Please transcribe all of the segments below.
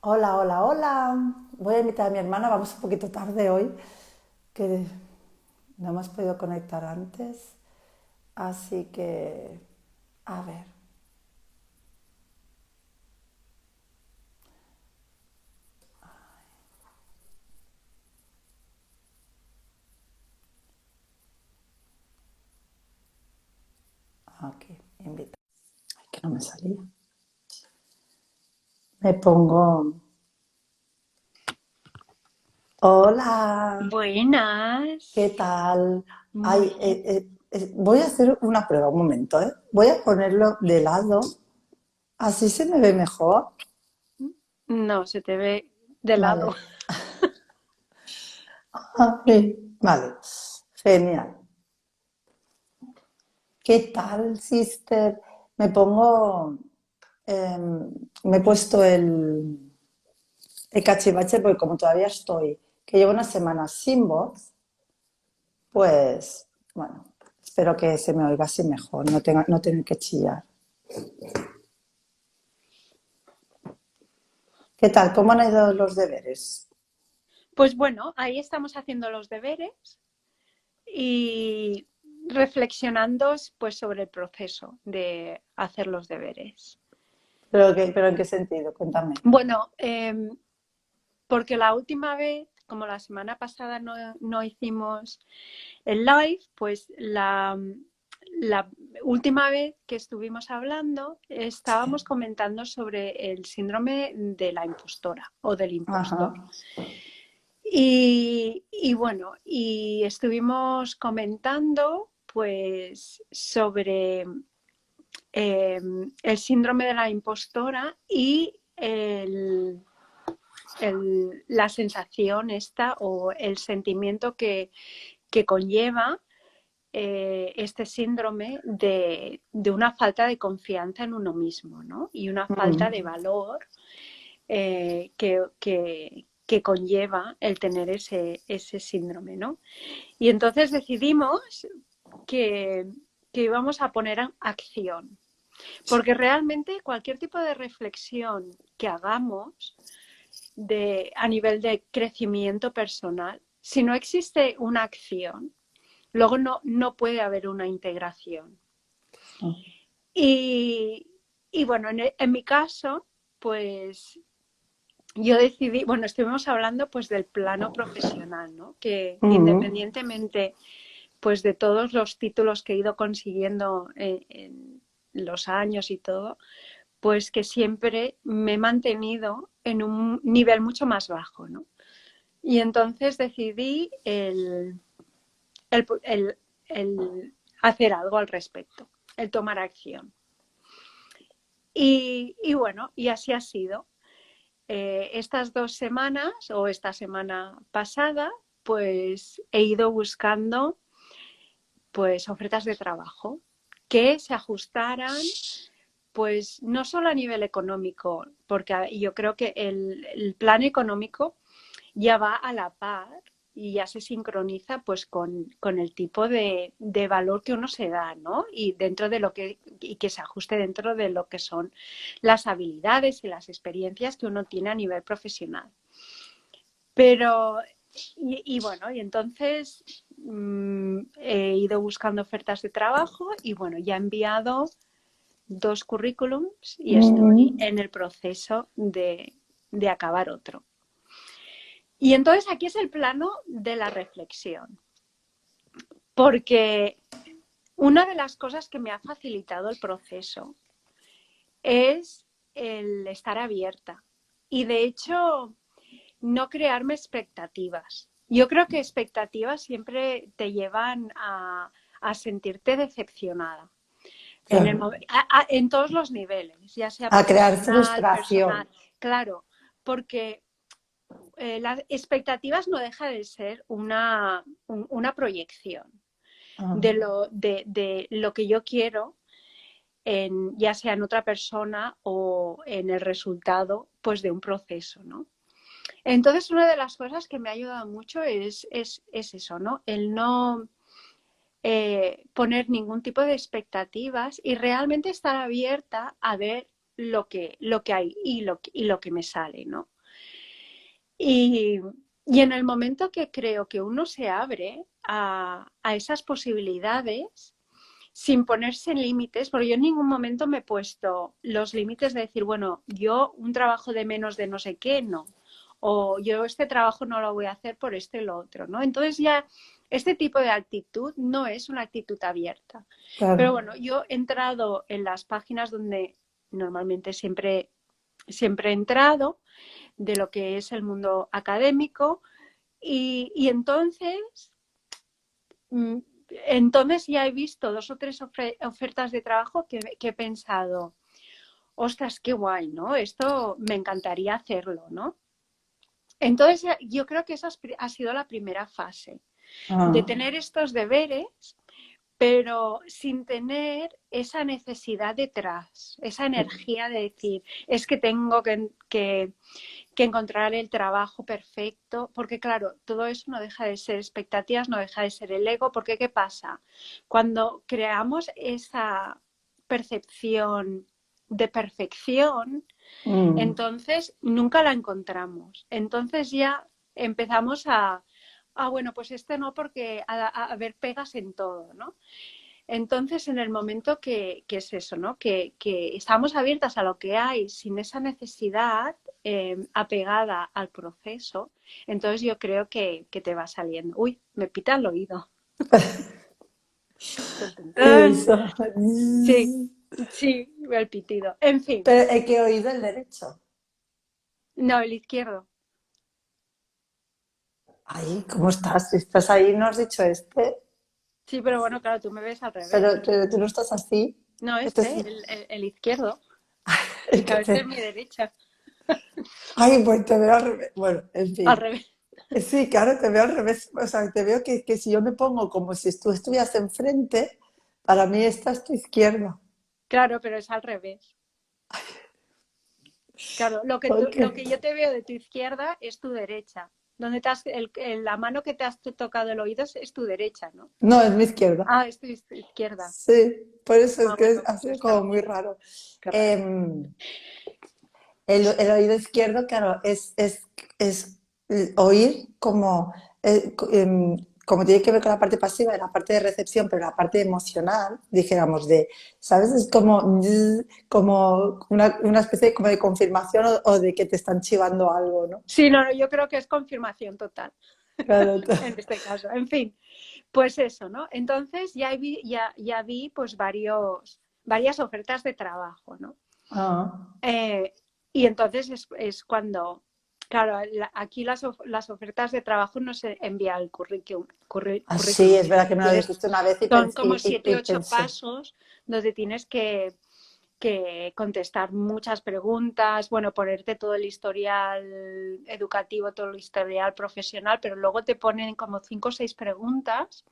Hola, hola, hola. Voy a invitar a mi hermana, vamos un poquito tarde hoy, que no hemos podido conectar antes. Así que, a ver, aquí, invita. Ay, que no me salía. Me pongo. Hola, ¿qué Buenas. tal? Ay, Muy bien. voy a hacer una prueba, un momento, ¿eh? Voy a ponerlo de lado, así se me ve mejor. No, se te ve de lado. Vale. Vale, genial. ¿Qué tal, sister? Me pongo, me he puesto el cachivache porque como todavía estoy, que llevo una semana sin voz, pues bueno, espero que se me oiga así mejor, no tener que chillar. ¿Qué tal? ¿Cómo han ido los deberes? Pues bueno, ahí estamos haciendo los deberes y reflexionando pues sobre el proceso de hacer los deberes. ¿Pero en qué sentido? Cuéntame. Bueno, porque la última vez, como la semana pasada no hicimos el live, pues la última vez que estuvimos hablando estábamos comentando sobre el síndrome de la impostora o del impostor. Ajá. Y bueno, y estuvimos comentando pues sobre el síndrome de la impostora y la sensación esta o el sentimiento que conlleva este síndrome de una falta de confianza en uno mismo, ¿no? Y una falta de Mm. valor que conlleva el tener ese síndrome, ¿no? Y entonces decidimos que, que íbamos a poner en acción, porque realmente cualquier tipo de reflexión que hagamos a nivel de crecimiento personal, si no existe una acción, luego no puede haber una integración. Y, y bueno, en mi caso, pues yo decidí, bueno, estuvimos hablando pues del plano profesional, ¿no? Que Mm. independientemente pues de todos los títulos que he ido consiguiendo en los años y todo, pues que siempre me he mantenido en un nivel mucho más bajo, ¿no? Y entonces decidí el, el hacer algo al respecto, el tomar acción. Y bueno, y así ha sido. Estas 2 semanas o esta semana pasada, pues he ido buscando pues ofertas de trabajo que se ajustaran pues no solo a nivel económico, porque yo creo que el plan económico ya va a la par y ya se sincroniza pues con el tipo de valor que uno se da, ¿no? Y dentro de lo y que se ajuste dentro de lo que son las habilidades y las experiencias que uno tiene a nivel profesional. Pero, y bueno, y entonces he ido buscando ofertas de trabajo y bueno, ya he enviado 2 currículums y estoy Mm. en el proceso de acabar otro. Y entonces aquí es el plano de la reflexión, porque una de las cosas que me ha facilitado el proceso es el estar abierta y de hecho no crearme expectativas. Yo creo que expectativas siempre te llevan a sentirte decepcionada Claro. en todos los niveles, ya sea A crear profesional, frustración. personal, claro, porque las expectativas no deja de ser una proyección Ah. de lo que yo quiero, ya sea en otra persona o en el resultado pues, de un proceso, ¿no? Entonces, una de las cosas que me ha ayudado mucho es eso, ¿no? El no poner ningún tipo de expectativas y realmente estar abierta a ver lo que hay y lo que me sale, ¿no? Y, y en el momento que creo que uno se abre a esas posibilidades, sin ponerse límites, porque yo en ningún momento me he puesto los límites de decir, bueno, yo un trabajo de menos de no sé qué, no. O yo este trabajo no lo voy a hacer por esto y lo otro, ¿no? Entonces ya este tipo de actitud no es una actitud abierta. Pero claro. bueno, yo he entrado en las páginas donde normalmente siempre he entrado, de lo que es el mundo académico, y entonces ya he visto 2 o 3 ofertas de trabajo que he pensado, ostras, qué guay, ¿no? Esto me encantaría hacerlo, ¿no? Entonces yo creo que esa ha sido la primera fase, de Ah, tener estos deberes, pero sin tener esa necesidad detrás, esa energía de decir, es que tengo que encontrar el trabajo perfecto, porque claro, todo eso no deja de ser expectativas, no deja de ser el ego, porque ¿qué pasa? Cuando creamos esa percepción de perfección, mm. entonces nunca la encontramos. Entonces ya empezamos bueno, pues este no porque a ver pegas en todo, ¿no? Entonces, en el momento que es eso, ¿no? Que estamos abiertas a lo que hay sin esa necesidad apegada al proceso, entonces yo creo que te va saliendo. Uy, me pita el oído. Tun, tun, Y tun. eso. Sí, sí, el pitido. En fin, Pero he que oído el derecho. no, el izquierdo. Ay, ¿cómo estás? Si estás ahí, no has dicho este, Sí, pero bueno, claro, tú me ves al pero revés. tú no estás así. No, Este es el izquierdo. el que Claro, este es te... mi derecha. Ay, pues te veo al revés. Bueno, en Al fin. revés. Sí, claro, te veo al revés. O sea, te veo que si yo me pongo como si tú estuvieras enfrente, para mí esta es tu izquierda. Claro, pero es al revés. Claro, Ok. lo que yo te veo de tu izquierda es tu derecha. Donde te has, la mano que te has tocado el oído es tu derecha, ¿no? No, es mi izquierda. Ah, es tu izquierda. Sí, por eso es Ah, que bueno, ha pues sido como muy también. raro. Qué raro. Em, el oído izquierdo, claro, es oír como, como tiene que ver con la parte pasiva y la parte de recepción, pero la parte emocional, dijéramos, ¿sabes? Es como, como una especie como de confirmación o de que te están chivando algo, ¿no? Sí, no, no, yo creo que es confirmación total Claro. en este caso. En fin, pues eso, ¿no? Entonces ya vi pues varias ofertas de trabajo, ¿no? Ah, Eh, y entonces es cuando, claro, aquí las ofertas de trabajo no se envía el sí, currículum. es verdad que me lo Tienes, dijiste una vez y son pensé, como siete, y ocho pensé. pasos donde tienes que contestar muchas preguntas, bueno, ponerte todo el historial educativo, todo el historial profesional, pero luego te ponen como 5 o 6 preguntas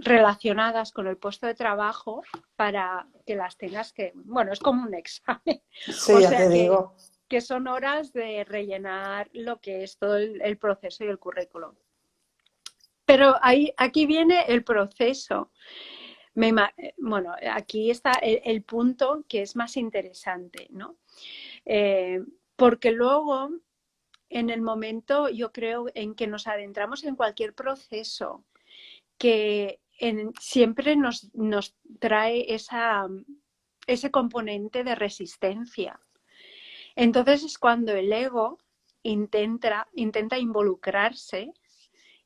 relacionadas con el puesto de trabajo para que las tengas que, bueno, es como un examen, Sí, o ya sea te digo. que son horas de rellenar lo que es todo el proceso y el currículum. Pero aquí viene el proceso. Bueno, aquí está el punto que es más interesante, ¿no? Porque luego, en el momento, yo creo, en que nos adentramos en cualquier proceso que siempre nos trae ese componente de resistencia. Entonces es cuando el ego intenta involucrarse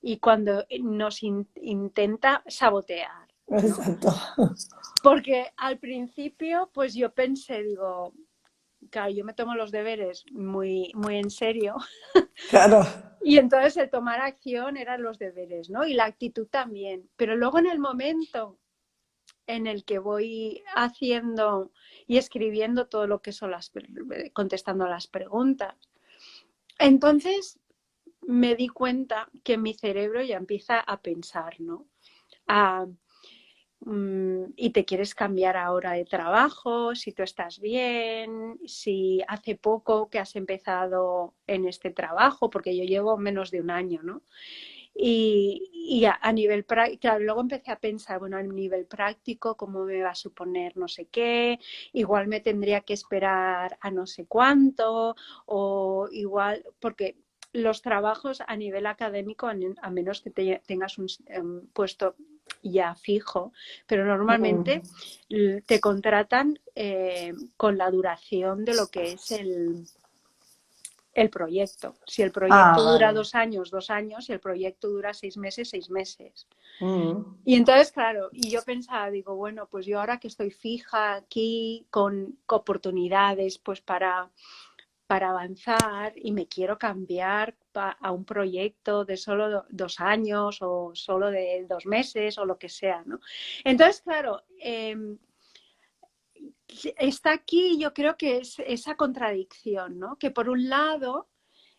y cuando nos intenta sabotear, ¿no? Exacto. Porque al principio, pues yo pensé, digo, claro, yo me tomo los deberes muy, muy en serio Claro. y entonces el tomar acción eran los deberes, ¿no? Y la actitud también. Pero luego en el momento en el que voy haciendo y escribiendo todo lo que son contestando a las preguntas, entonces me di cuenta que mi cerebro ya empieza a pensar, ¿no? A, y te quieres cambiar ahora de trabajo, si tú estás bien, si hace poco que has empezado en este trabajo, porque yo llevo menos de un año, ¿no? Y a nivel práctico, claro, luego empecé a pensar, bueno, a nivel práctico, ¿cómo me va a suponer no sé qué? Igual me tendría que esperar a no sé cuánto, o igual, porque los trabajos a nivel académico, a menos que tengas un puesto ya fijo, pero normalmente Mm. te contratan con la duración de lo que es el proyecto. Si el Ah, proyecto dura vale. 2 años, 2 años, si el proyecto dura 6 meses, 6 meses. Mm. Y entonces, claro, y yo pensaba, digo, bueno, pues yo ahora que estoy fija aquí con oportunidades pues para avanzar y me quiero cambiar a un proyecto de solo 2 años o solo de 2 meses o lo que sea, ¿no? Entonces, claro, está aquí yo creo que es esa contradicción, ¿no? Que por un lado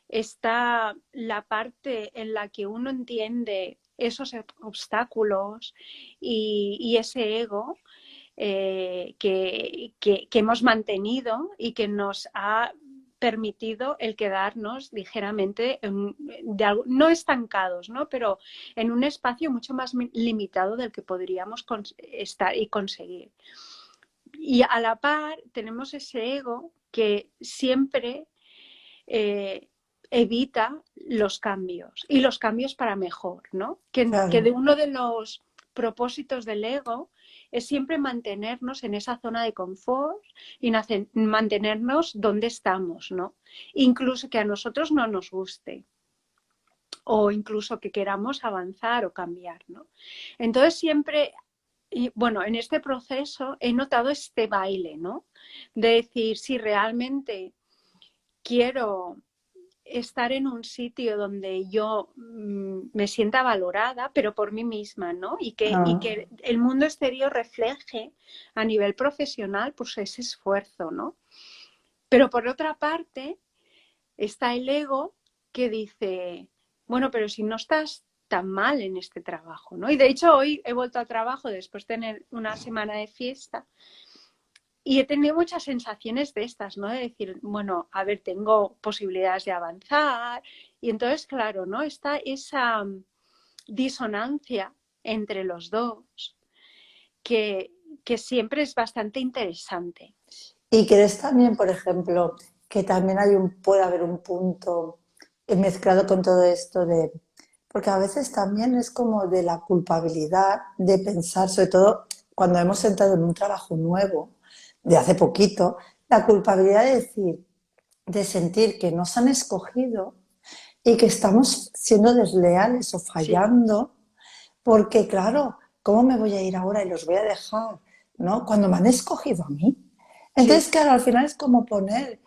está la parte en la que uno entiende esos obstáculos y ese ego que hemos mantenido y que nos ha permitido el quedarnos ligeramente, no estancados, ¿no? Pero en un espacio mucho más limitado del que podríamos estar y conseguir. Y a la par tenemos ese ego que siempre evita los cambios y los cambios para mejor, ¿no? Que de Claro. uno de los propósitos del ego es siempre mantenernos en esa zona de confort y mantenernos donde estamos, ¿no? Incluso que a nosotros no nos guste o incluso que queramos avanzar o cambiar, ¿no? Entonces siempre, y bueno, en este proceso he notado este baile, ¿no? De decir, si realmente quiero estar en un sitio donde yo me sienta valorada, pero por mí misma, ¿no? Y Ah. que el mundo exterior refleje a nivel profesional pues ese esfuerzo, ¿no? Pero por otra parte está el ego que dice, bueno, pero si no estás tan mal en este trabajo, ¿no? Y de hecho hoy he vuelto al trabajo después de tener una semana de fiesta y he tenido muchas sensaciones de estas, ¿no? De decir, bueno, a ver, tengo posibilidades de avanzar. Y entonces, claro, ¿no? Está esa disonancia entre los dos que, que siempre es bastante interesante. ¿Y crees también, por ejemplo, que también puede haber un punto mezclado con todo esto de, porque a veces también es como de la culpabilidad de pensar, sobre todo cuando hemos entrado en un trabajo nuevo, de hace poquito, la culpabilidad de decir, de sentir que nos han escogido y que estamos siendo desleales o Sí, fallando, porque claro, ¿cómo me voy a ir ahora y los voy a dejar? ¿No? Cuando me han escogido a mí. sí, Entonces, claro, al final es como poner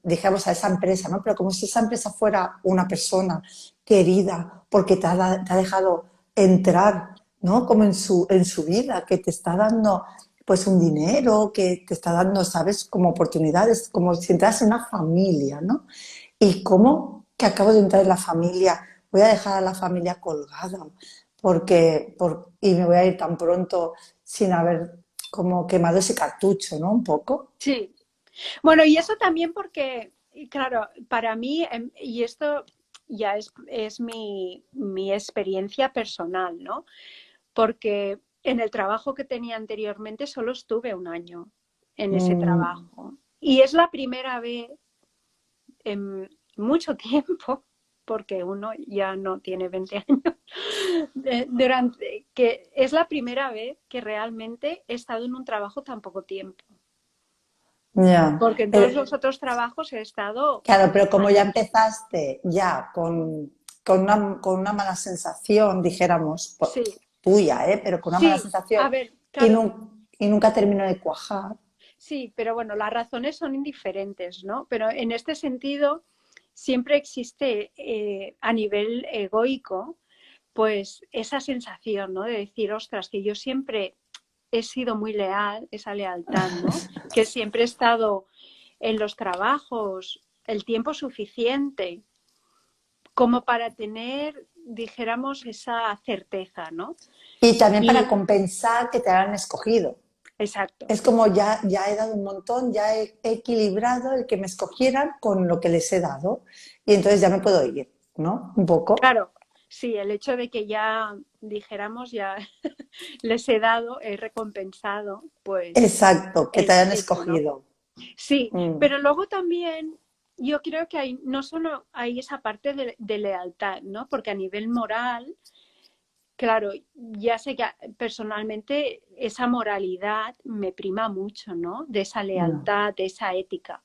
digamos, a esa empresa, ¿no? Pero como si esa empresa fuera una persona querida porque te ha dejado entrar, ¿no? Como en su vida, que te está dando pues un dinero, que te está dando, ¿sabes? Como oportunidades, como si entras en una familia, ¿no? ¿Y cómo que acabo de entrar en la familia? Voy a dejar a la familia colgada y me voy a ir tan pronto sin haber como quemado ese cartucho, ¿no? Un poco. sí. Bueno, y eso también porque, y claro, para mí, y esto ya es mi experiencia personal, ¿no? Porque en el trabajo que tenía anteriormente solo estuve un año en ese Mm, trabajo. Y es la primera vez en mucho tiempo, porque uno ya no tiene 20 años, durante, que es la primera vez que realmente he estado en un trabajo tan poco tiempo. ya. Porque en todos los otros trabajos he estado Claro, pero como ya años. empezaste ya con una mala sensación, dijéramos, Sí, tuya, ¿eh? Pero con una mala sí, sensación a ver, claro, y nunca terminó de cuajar. sí, pero bueno, las razones son indiferentes, ¿no? Pero en este sentido, siempre existe a nivel egoico, pues esa sensación, ¿no? De decir, ostras, que yo siempre he sido muy leal, esa lealtad, ¿no? Que siempre he estado en los trabajos el tiempo suficiente como para tener, dijéramos, esa certeza, ¿no? Y también para Y compensar que te hayan escogido. exacto, Es como ya he dado un montón, he equilibrado el que me escogieran con lo que les he dado y entonces ya me puedo ir. ¿no? Un poco. Claro, sí, el hecho de que ya dijéramos, ya les he dado, he recompensado, pues Exacto, que te es hayan eso, ¿no? escogido. Sí, Mm, pero luego también yo creo que hay, no solo hay esa parte de lealtad, ¿no? Porque a nivel moral, claro, ya sé que personalmente esa moralidad me prima mucho, ¿no? De esa mm, lealtad, de esa ética.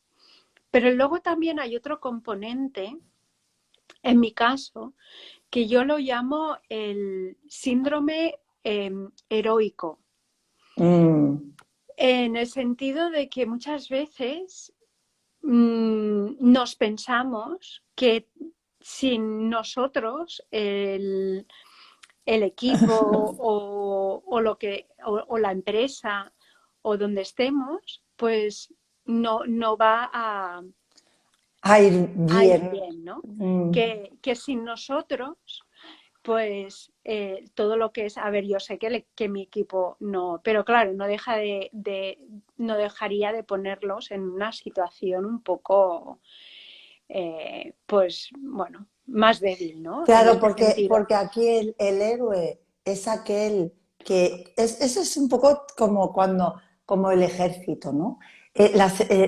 Pero luego también hay otro componente, en mi caso, que yo lo llamo el síndrome heroico, mm. en el sentido de que muchas veces nos pensamos que sin nosotros el equipo o la empresa o donde estemos, pues no va A ir a ir bien. bien, ¿no? Mm, Que sin nosotros pues todo lo que es, a ver, yo sé que mi equipo no, pero claro, no deja no dejaría de ponerlos en una situación un poco, pues bueno, más débil, ¿no? En claro, este sentido. porque aquí el héroe es aquel que eso es un poco como cuando, como el ejército, ¿no?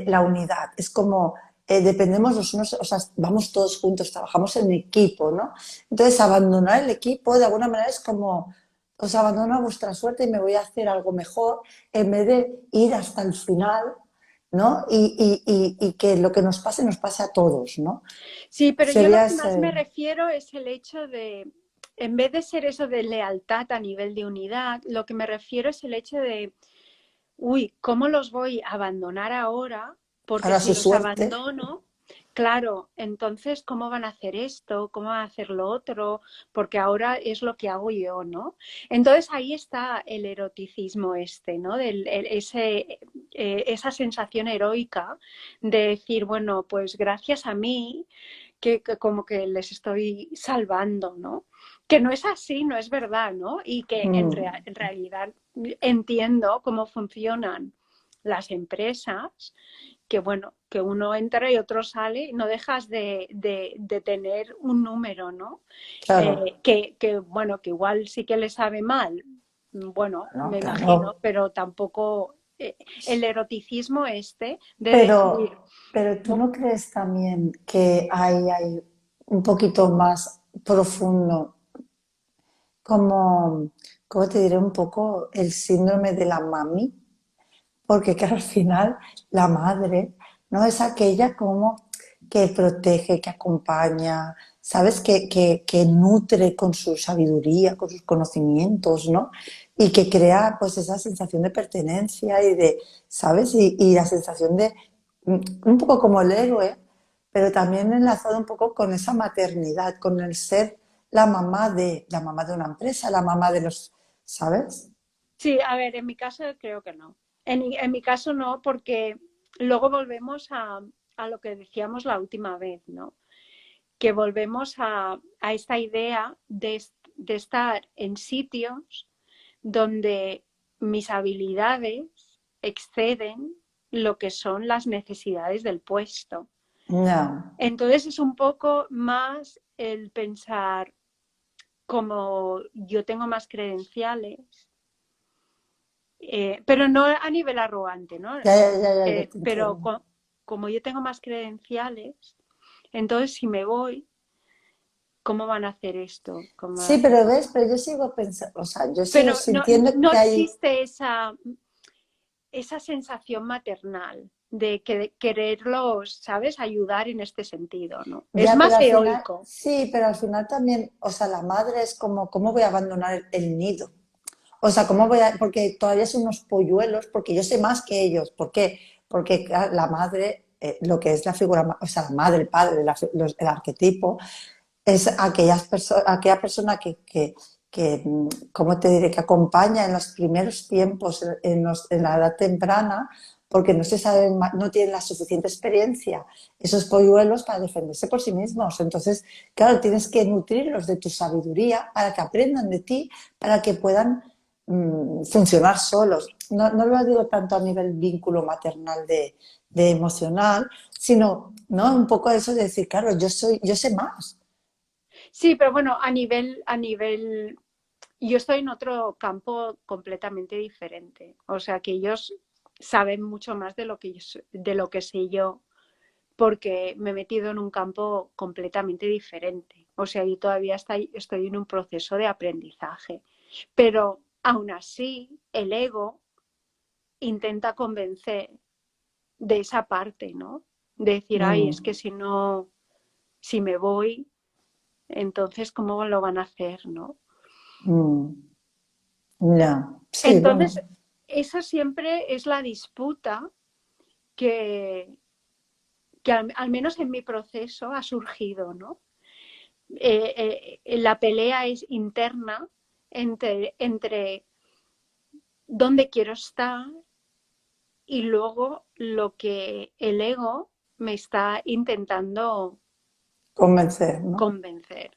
La unidad, es como dependemos los unos, o sea, vamos todos juntos, trabajamos en equipo, ¿no? Entonces, abandonar el equipo de alguna manera es como, os abandono a vuestra suerte y me voy a hacer algo mejor en vez de ir hasta el final, ¿no? Y que lo que nos pase a todos, ¿no? Sí, pero yo lo Sería que más ese. me refiero es el hecho de, en vez de ser eso de lealtad a nivel de unidad, lo que me refiero es el hecho de, uy, ¿cómo los voy a abandonar ahora? Porque Ahora si su los suerte. abandono, claro, entonces, ¿cómo van a hacer esto? ¿Cómo van a hacer lo otro? Porque ahora es lo que hago yo, ¿no? Entonces ahí está el eroticismo este, ¿no? Esa sensación heroica de decir, bueno, pues gracias a mí, que como que les estoy salvando, ¿no? Que no es así, no es verdad, ¿no? Y que Mm, en realidad entiendo cómo funcionan las empresas, que bueno, que uno entra y otro sale, no dejas de tener un número, ¿no? claro, Bueno, que igual sí que le sabe mal, bueno, no, me imagino, claro. pero tampoco el eroticismo este de decir, Pero tú no crees también que hay un poquito más profundo, como, ¿cómo te diré? Un poco el síndrome de la mami, porque que al final la madre no es aquella como que protege, que acompaña, ¿sabes? Que nutre con su sabiduría, con sus conocimientos, ¿no? Y que crea pues esa sensación de pertenencia y de, ¿sabes? Y la sensación de, un poco como el héroe, pero también enlazado un poco con esa maternidad, con el ser la mamá de una empresa, la mamá de los, ¿sabes? sí, a ver, en mi caso creo que no. En mi caso no, porque luego volvemos a lo que decíamos la última vez, ¿no? Que volvemos a esta idea de estar en sitios donde mis habilidades exceden lo que son las necesidades del puesto. No. Entonces es un poco más el pensar, como yo tengo más credenciales, pero no a nivel arrogante, ¿no? Ya te Pero entiendo. como yo tengo más credenciales, entonces si me voy, ¿cómo van a hacer esto? ¿Cómo van a Sí, hacer pero lo ves, otro? pero yo sigo pensando, o sea, yo sigo Pero no, sintiendo no que hay, existe esa sensación maternal de quererlos, ¿sabes? Ayudar en este sentido, ¿no? Es ya, pero más al final, egoico. sí, pero al final también, o sea, la madre es como, ¿cómo voy a abandonar el nido? O sea, ¿cómo voy a, porque todavía son unos polluelos, porque yo sé más que ellos. ¿Por qué? Porque claro, la madre, lo que es la figura, o sea, la madre, el padre, el arquetipo, es aquella persona que, ¿cómo te diré?, que acompaña en los primeros tiempos, en la edad temprana, porque no se sabe, no tienen la suficiente experiencia esos polluelos para defenderse por sí mismos. Entonces, claro, tienes que nutrirlos de tu sabiduría para que aprendan de ti, para que puedan funcionar solos. No, no lo digo tanto a nivel vínculo maternal de emocional, sino ¿no? Un poco eso de decir, claro, yo sé más. Sí, pero bueno, yo estoy en otro campo completamente diferente. O sea que ellos saben mucho más de lo que de lo que sé yo, porque me he metido en un campo completamente diferente. O sea, yo todavía estoy en un proceso de aprendizaje. Pero aún así, el ego intenta convencer de esa parte, ¿no? De decir, ay, es que Mm, si no, si me voy, entonces, ¿cómo lo van a hacer, no? mm, ya, sí, Entonces, bueno. esa siempre es la disputa que, que al menos en mi proceso ha surgido, ¿no? La pelea es interna entre dónde quiero estar y luego lo que el ego me está intentando Convencer, ¿no? convencer.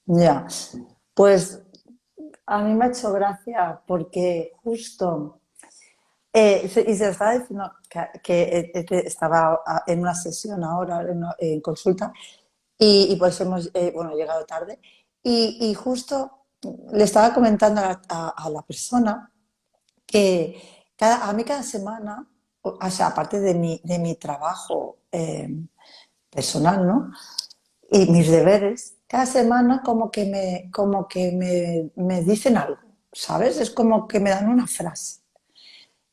Ya. Pues a mí me ha hecho gracia porque justo, y se estaba diciendo que estaba en una sesión ahora, en consulta, y por eso hemos bueno, llegado tarde, y justo le estaba comentando a la persona que a mí cada semana, o sea, aparte de mi trabajo personal, ¿no? Y mis deberes, cada semana me dicen algo, ¿sabes? Es como que me dan una frase.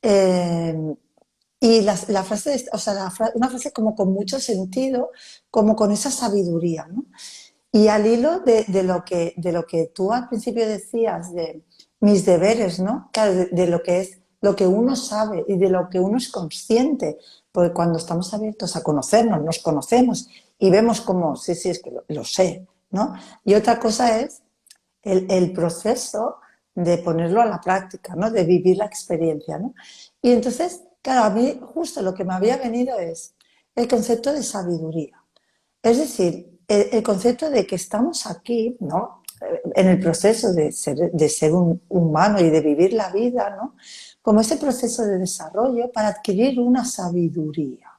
Eh, y la frase, o sea, una frase como con mucho sentido, como con esa sabiduría, ¿no? Y al hilo de lo que tú al principio decías, de mis deberes, ¿no? Claro, de lo que es lo que uno sabe y de lo que uno es consciente, porque cuando estamos abiertos a conocernos, nos conocemos y vemos como, sí, sí, es que lo sé, ¿no? Y otra cosa es el proceso de ponerlo a la práctica, ¿no? De vivir la experiencia, ¿no? Y entonces, claro, a mí justo lo que me había venido es el concepto de sabiduría. Es decir, el concepto de que estamos aquí, ¿no? En el proceso de ser un humano y de vivir la vida, ¿no? Como ese proceso de desarrollo para adquirir una sabiduría,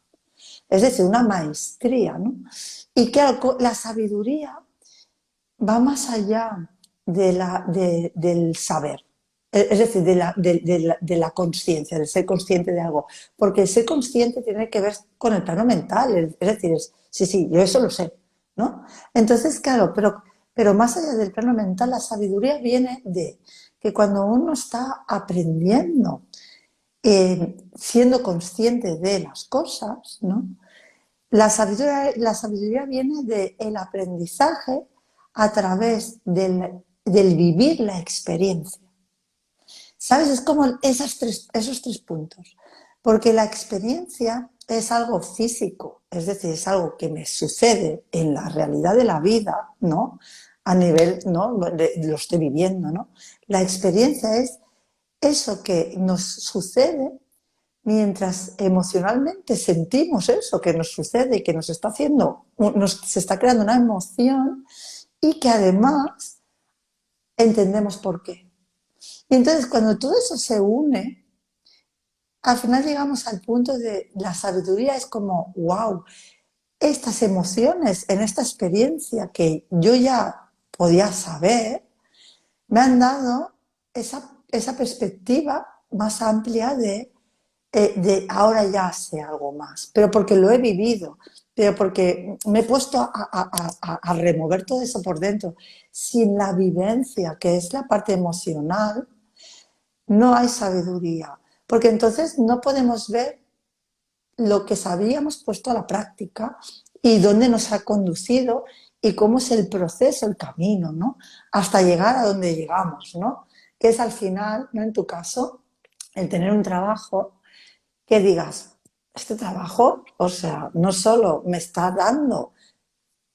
es decir, una maestría, ¿no? Y claro, la sabiduría va más allá del saber, es decir, de la conciencia, de ser consciente de algo, porque el ser consciente tiene que ver con el plano mental, es decir, sí, sí, yo eso lo sé, ¿no? Entonces, claro, pero más allá del plano mental, la sabiduría viene de que cuando uno está aprendiendo, siendo consciente de las cosas, ¿no? La sabiduría viene del aprendizaje a través del vivir la experiencia. ¿Sabes? Es como esos tres puntos. Porque la experiencia es algo físico, es decir, es algo que me sucede en la realidad de la vida, ¿no? A nivel, ¿no? Lo estoy viviendo, ¿no? La experiencia es eso que nos sucede mientras emocionalmente sentimos eso que nos sucede y que nos está haciendo, se está creando una emoción y que además entendemos por qué. Y entonces cuando todo eso se une, al final llegamos al punto de la sabiduría es como, wow, estas emociones en esta experiencia que yo ya podía saber, me han dado esa perspectiva más amplia de ahora ya sé algo más, pero porque lo he vivido, pero porque me he puesto a remover todo eso por dentro. Sin la vivencia, que es la parte emocional, no hay sabiduría, porque entonces no podemos ver lo que sabíamos puesto a la práctica y dónde nos ha conducido y cómo es el proceso, el camino, ¿no? Hasta llegar a donde llegamos, ¿no? Que es al final, ¿no? En tu caso, el tener un trabajo que digas, este trabajo, o sea, no solo me está dando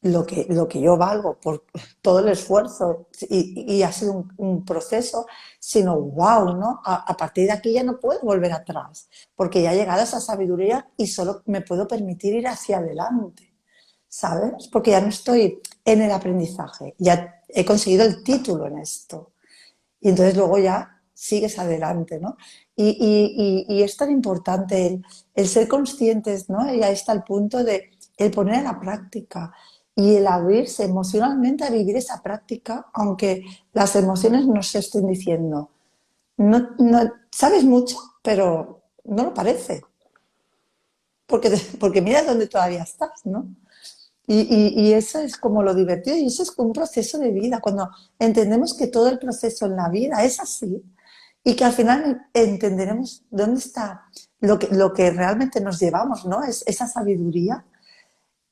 lo que yo valgo por todo el esfuerzo y ha sido un proceso, sino wow, ¿no? A partir de aquí ya no puedo volver atrás, porque ya he llegado a esa sabiduría y solo me puedo permitir ir hacia adelante, ¿sabes? Porque ya no estoy en el aprendizaje, ya he conseguido el título en esto. Y entonces luego ya sigues adelante, ¿no? Y es tan importante el ser conscientes, ¿no? Y ahí está el punto de el poner a la práctica y el abrirse emocionalmente a vivir esa práctica, aunque las emociones nos estén diciendo, no sabes mucho, pero no lo parece, porque mira dónde todavía estás, ¿no? Y eso es como lo divertido y eso es como un proceso de vida, cuando entendemos que todo el proceso en la vida es así y que al final entenderemos dónde está lo que realmente nos llevamos, ¿no? Es esa sabiduría.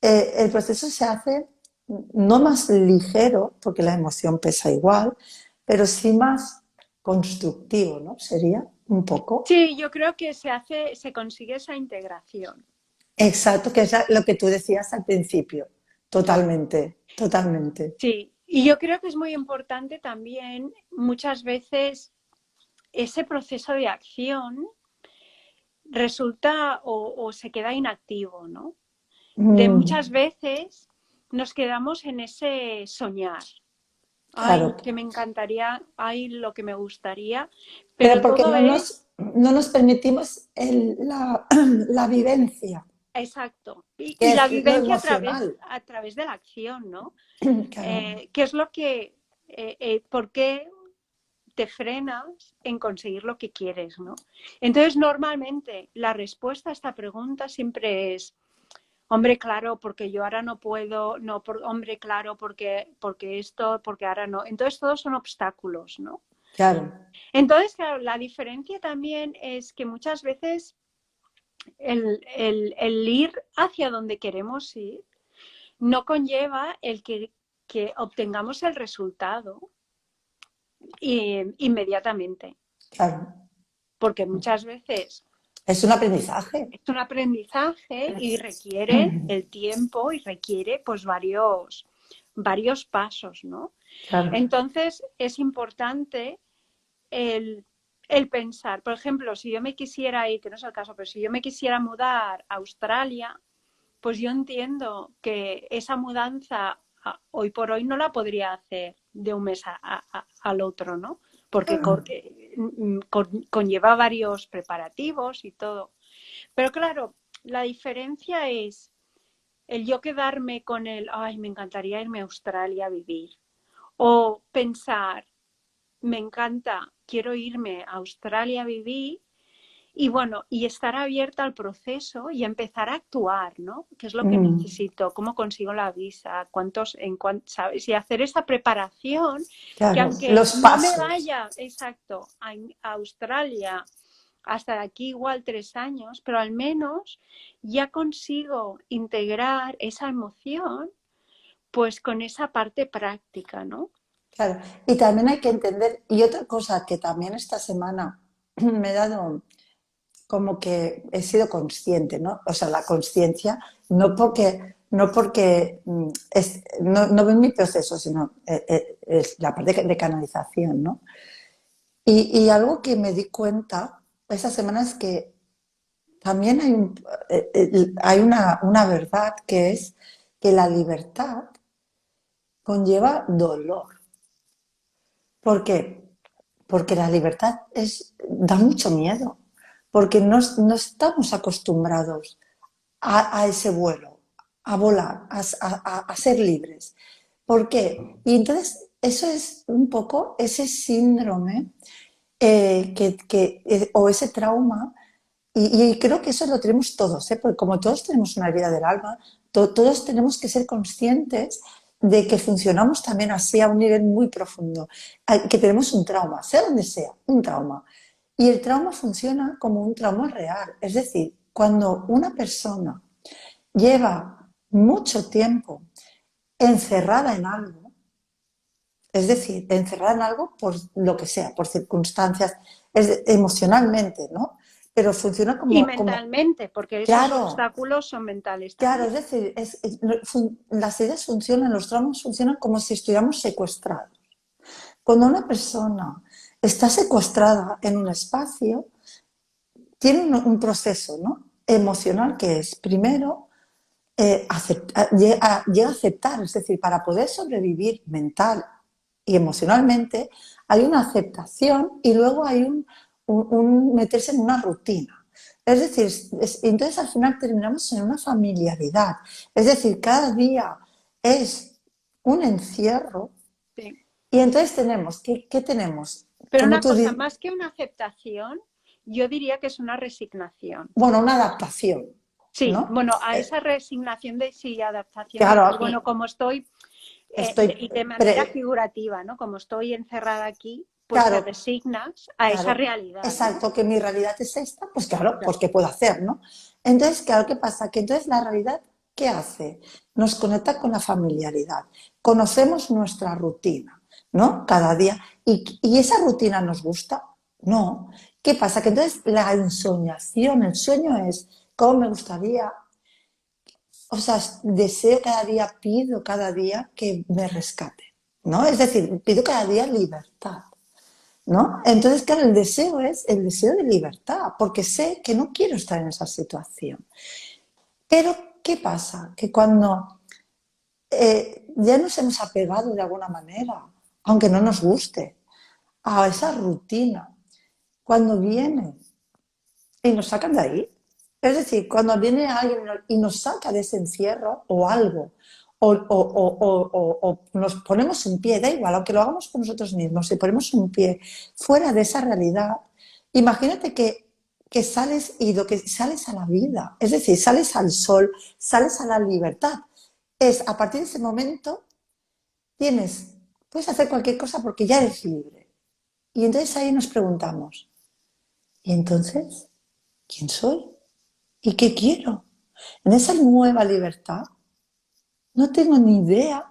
El proceso se hace no más ligero, porque la emoción pesa igual, pero sí más constructivo, ¿no? Sería un poco. Sí, yo creo que se consigue esa integración. Exacto, que es lo que tú decías al principio. Totalmente, totalmente. Sí, y yo creo que es muy importante también muchas veces ese proceso de acción resulta o se queda inactivo, ¿no? De muchas Mm, veces nos quedamos en ese soñar. Ay, claro, que me encantaría, ay, lo que me gustaría, pero pero porque todo es no nos permitimos la vivencia, exacto. que Y la es lo vivencia emocional. a través de la acción, ¿no? Claro, ¿Qué es lo que, por qué te frenas en conseguir lo que quieres, ¿no? Entonces, normalmente la respuesta a esta pregunta siempre es, hombre, claro, porque yo ahora no puedo, no, hombre, claro, porque esto, porque ahora no. Entonces, todos son obstáculos, ¿no? claro. Entonces, claro, la diferencia también es que muchas veces el ir hacia donde queremos ir no conlleva que obtengamos el resultado inmediatamente, Claro. porque muchas veces Es un aprendizaje. es un aprendizaje y requiere el tiempo y requiere pues varios pasos, ¿no? Claro. Entonces es importante el, el pensar, por ejemplo, si yo me quisiera ir, que no es el caso, pero si yo me quisiera mudar a Australia, pues yo entiendo que esa mudanza hoy por hoy no la podría hacer de un mes al otro, ¿no? Porque conlleva varios preparativos y todo. Pero claro, la diferencia es el yo quedarme con el, ay, me encantaría irme a Australia a vivir. O pensar, me encanta, quiero irme a Australia a vivir y bueno, y estar abierta al proceso y empezar a actuar, ¿no? ¿Qué es lo que Mm, necesito? ¿Cómo consigo la visa? ¿Sabes? Y hacer esa preparación que claro, aunque los no me pasos. vaya, exacto, a Australia hasta de aquí igual 3 años, pero al menos ya consigo integrar esa emoción pues con esa parte práctica, ¿no? Claro. Y también hay que entender, y otra cosa que también esta semana me he dado como que he sido consciente, ¿no? O sea, la conciencia, no porque no en mi proceso, sino es la parte de canalización, ¿no? Y algo que me di cuenta esa semana es que también hay una verdad que es que la libertad conlleva dolor. ¿Por qué? Porque la libertad da mucho miedo, porque no estamos acostumbrados a ese vuelo, a volar, a ser libres. ¿Por qué? Y entonces eso es un poco ese síndrome o ese trauma, y creo que eso lo tenemos todos, ¿eh? Porque como todos tenemos una herida del alma, todos tenemos que ser conscientes de que funcionamos también así a un nivel muy profundo, que tenemos un trauma, sea donde sea, un trauma. Y el trauma funciona como un trauma real, es decir, cuando una persona lleva mucho tiempo encerrada en algo, es decir, encerrada en algo por lo que sea, por circunstancias, emocionalmente, ¿no? Pero funciona Y como mentalmente, porque esos claro, obstáculos son mentales claro, también. es decir, las ideas funcionan, los traumas funcionan como si estuviéramos secuestrados. Cuando una persona está secuestrada en un espacio, tiene un proceso, ¿no? Emocional que es, primero, llega a aceptar, es decir, para poder sobrevivir mental y emocionalmente, hay una aceptación y luego hay un meterse en una rutina. Es decir, entonces al final terminamos en una familiaridad. Es decir, cada día es un encierro Sí. y entonces tenemos, ¿qué tenemos? Pero Como una tú cosa, dices, más que una aceptación, yo diría que es una resignación. bueno, una adaptación, Sí, ¿no? bueno, a esa resignación de sí, adaptación, de decir, Claro, bueno, como estoy, estoy, y de manera pre- figurativa, ¿no? Como estoy encerrada aquí, pues te claro, resignas a esa claro, realidad, ¿no? exacto, que mi realidad es esta, pues claro, pues Claro. ¿qué puedo hacer, no? Entonces, claro, ¿qué pasa? Que entonces la realidad, ¿qué hace? Nos conecta con la familiaridad, conocemos nuestra rutina, ¿no? Cada día. ¿Y esa rutina nos gusta? No. ¿Qué pasa? Que entonces la ensoñación, el sueño es, ¿cómo me gustaría? O sea, deseo cada día, pido cada día que me rescate, ¿no? Es decir, pido cada día libertad. ¿No? Entonces, claro, el deseo es el deseo de libertad, porque sé que no quiero estar en esa situación. Pero, ¿qué pasa? Que cuando ya nos hemos apegado de alguna manera, aunque no nos guste, a esa rutina, cuando viene y nos sacan de ahí, es decir, cuando viene alguien y nos saca de ese encierro o algo, o nos ponemos un pie, da igual, aunque lo hagamos por nosotros mismos, si ponemos un pie fuera de esa realidad, imagínate que sales y lo que sales a la vida, es decir, sales al sol, sales a la libertad. Es a partir de ese momento puedes hacer cualquier cosa porque ya eres libre. Y entonces ahí nos preguntamos, ¿y entonces quién soy? ¿Y qué quiero? En esa nueva libertad no tengo ni idea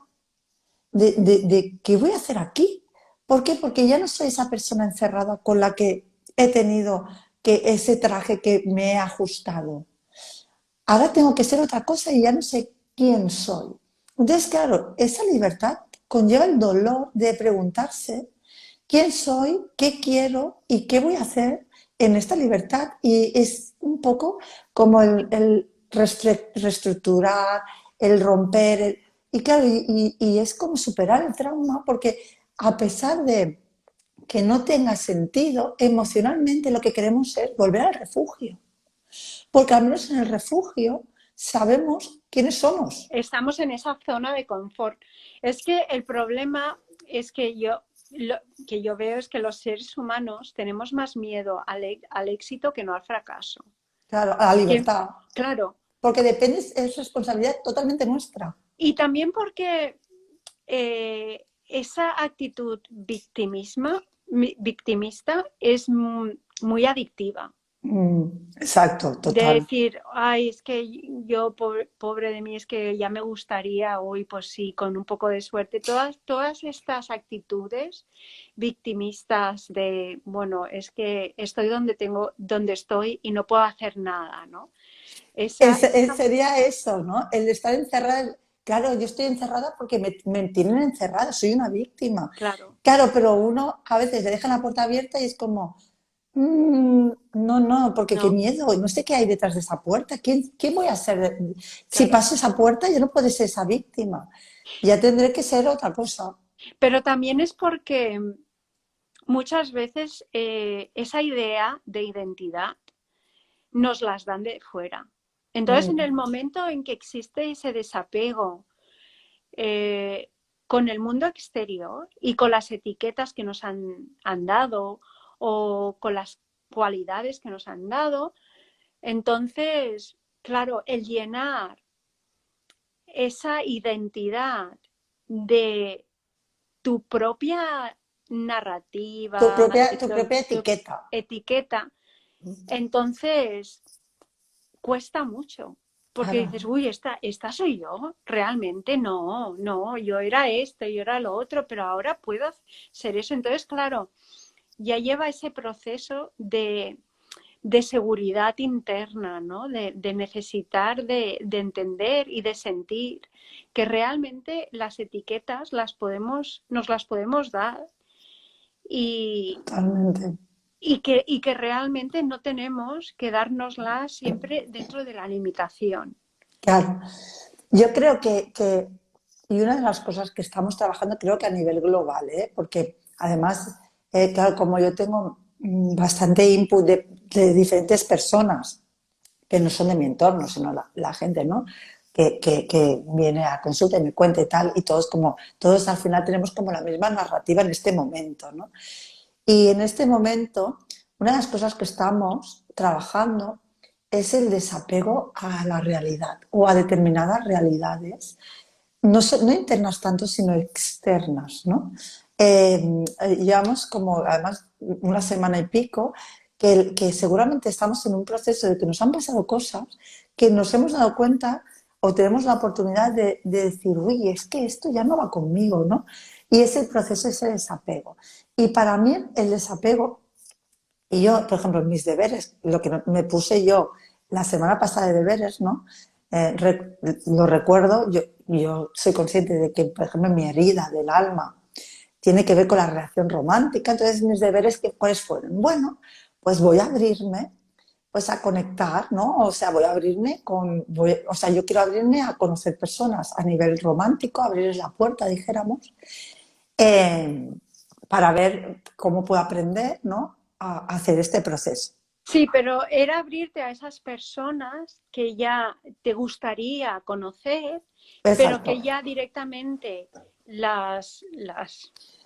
de qué voy a hacer aquí. ¿Por qué? Porque ya no soy esa persona encerrada con la que he tenido que ese traje que me he ajustado. Ahora tengo que ser otra cosa y ya no sé quién soy. Entonces, claro, esa libertad conlleva el dolor de preguntarse quién soy, qué quiero y qué voy a hacer en esta libertad. Y es un poco como el reestructurar, el romper. Y claro, y es como superar el trauma porque a pesar de que no tenga sentido, emocionalmente lo que queremos es volver al refugio. Porque al menos en el refugio sabemos quiénes somos. Estamos en esa zona de confort. Es que el problema es que lo que yo veo es que los seres humanos tenemos más miedo al éxito que no al fracaso. Claro, a la Que, libertad. claro, Porque depende, es responsabilidad totalmente nuestra. y también porque esa actitud victimista es muy adictiva. Exacto, De total. decir, ay, es que yo, pobre de mí, es que ya me gustaría hoy, pues sí, con un poco de suerte. Todas estas actitudes victimistas de, bueno, es que estoy donde estoy y no puedo hacer nada, ¿no? Sería eso, ¿no? El estar encerrada. Claro, yo estoy encerrada porque me tienen encerrada, soy una víctima. Claro, Claro, pero uno a veces le deja la puerta abierta y es como, no, no, porque qué no, miedo, no sé qué hay detrás de esa puerta. ¿Qué voy a hacer? Si claro. paso esa puerta, yo no puedo ser esa víctima. Ya tendré que ser otra cosa. Pero también es porque muchas veces esa idea de identidad nos las dan de fuera. Entonces, en el Mm, momento en que existe ese desapego eh, con el mundo exterior y con las etiquetas que nos han dado o con las cualidades que nos han dado, entonces, claro, el llenar esa identidad de tu propia narrativa, tu propia tu etiqueta. etiqueta, entonces cuesta mucho. Porque Claro, dices, uy, esta soy yo, realmente no, no, yo era esto, yo era lo otro, pero ahora puedo ser eso. Entonces, claro, ya lleva ese proceso de seguridad interna, ¿no? De necesitar de entender y de sentir que realmente las etiquetas nos las podemos dar y, totalmente. y que realmente no tenemos que dárnoslas siempre dentro de la limitación. Claro. Yo creo y una de las cosas que estamos trabajando, creo que a nivel global, ¿eh? Porque además, claro, como yo tengo bastante input de diferentes personas, que no son de mi entorno, sino la gente, ¿no? que viene a consulta y me cuenta y tal, y todos al final tenemos como la misma narrativa en este momento, ¿no? Y en este momento, una de las cosas que estamos trabajando es el desapego a la realidad o a determinadas realidades, no internas tanto, sino externas, ¿no? Llevamos como, además, una semana y pico que seguramente estamos en un proceso de que nos han pasado cosas que nos hemos dado cuenta o tenemos la oportunidad de decir, uy, es que esto ya no va conmigo, ¿no? Y ese proceso, ese desapego. Y para mí el desapego, y yo, por ejemplo, en mis deberes, lo que me puse yo la semana pasada de deberes, ¿no? Lo recuerdo, yo soy consciente de que, por ejemplo, mi herida del alma tiene que ver con la relación romántica, entonces mis deberes, ¿cuáles fueron? Bueno, pues voy a abrirme pues a conectar, ¿no? O sea, o sea, yo quiero abrirme a conocer personas a nivel romántico, abrirles la puerta, dijéramos, eh, para ver cómo puedo aprender, ¿no? A hacer este proceso. Sí, pero era abrirte a esas personas que ya te gustaría conocer, pero Exacto. que ya directamente las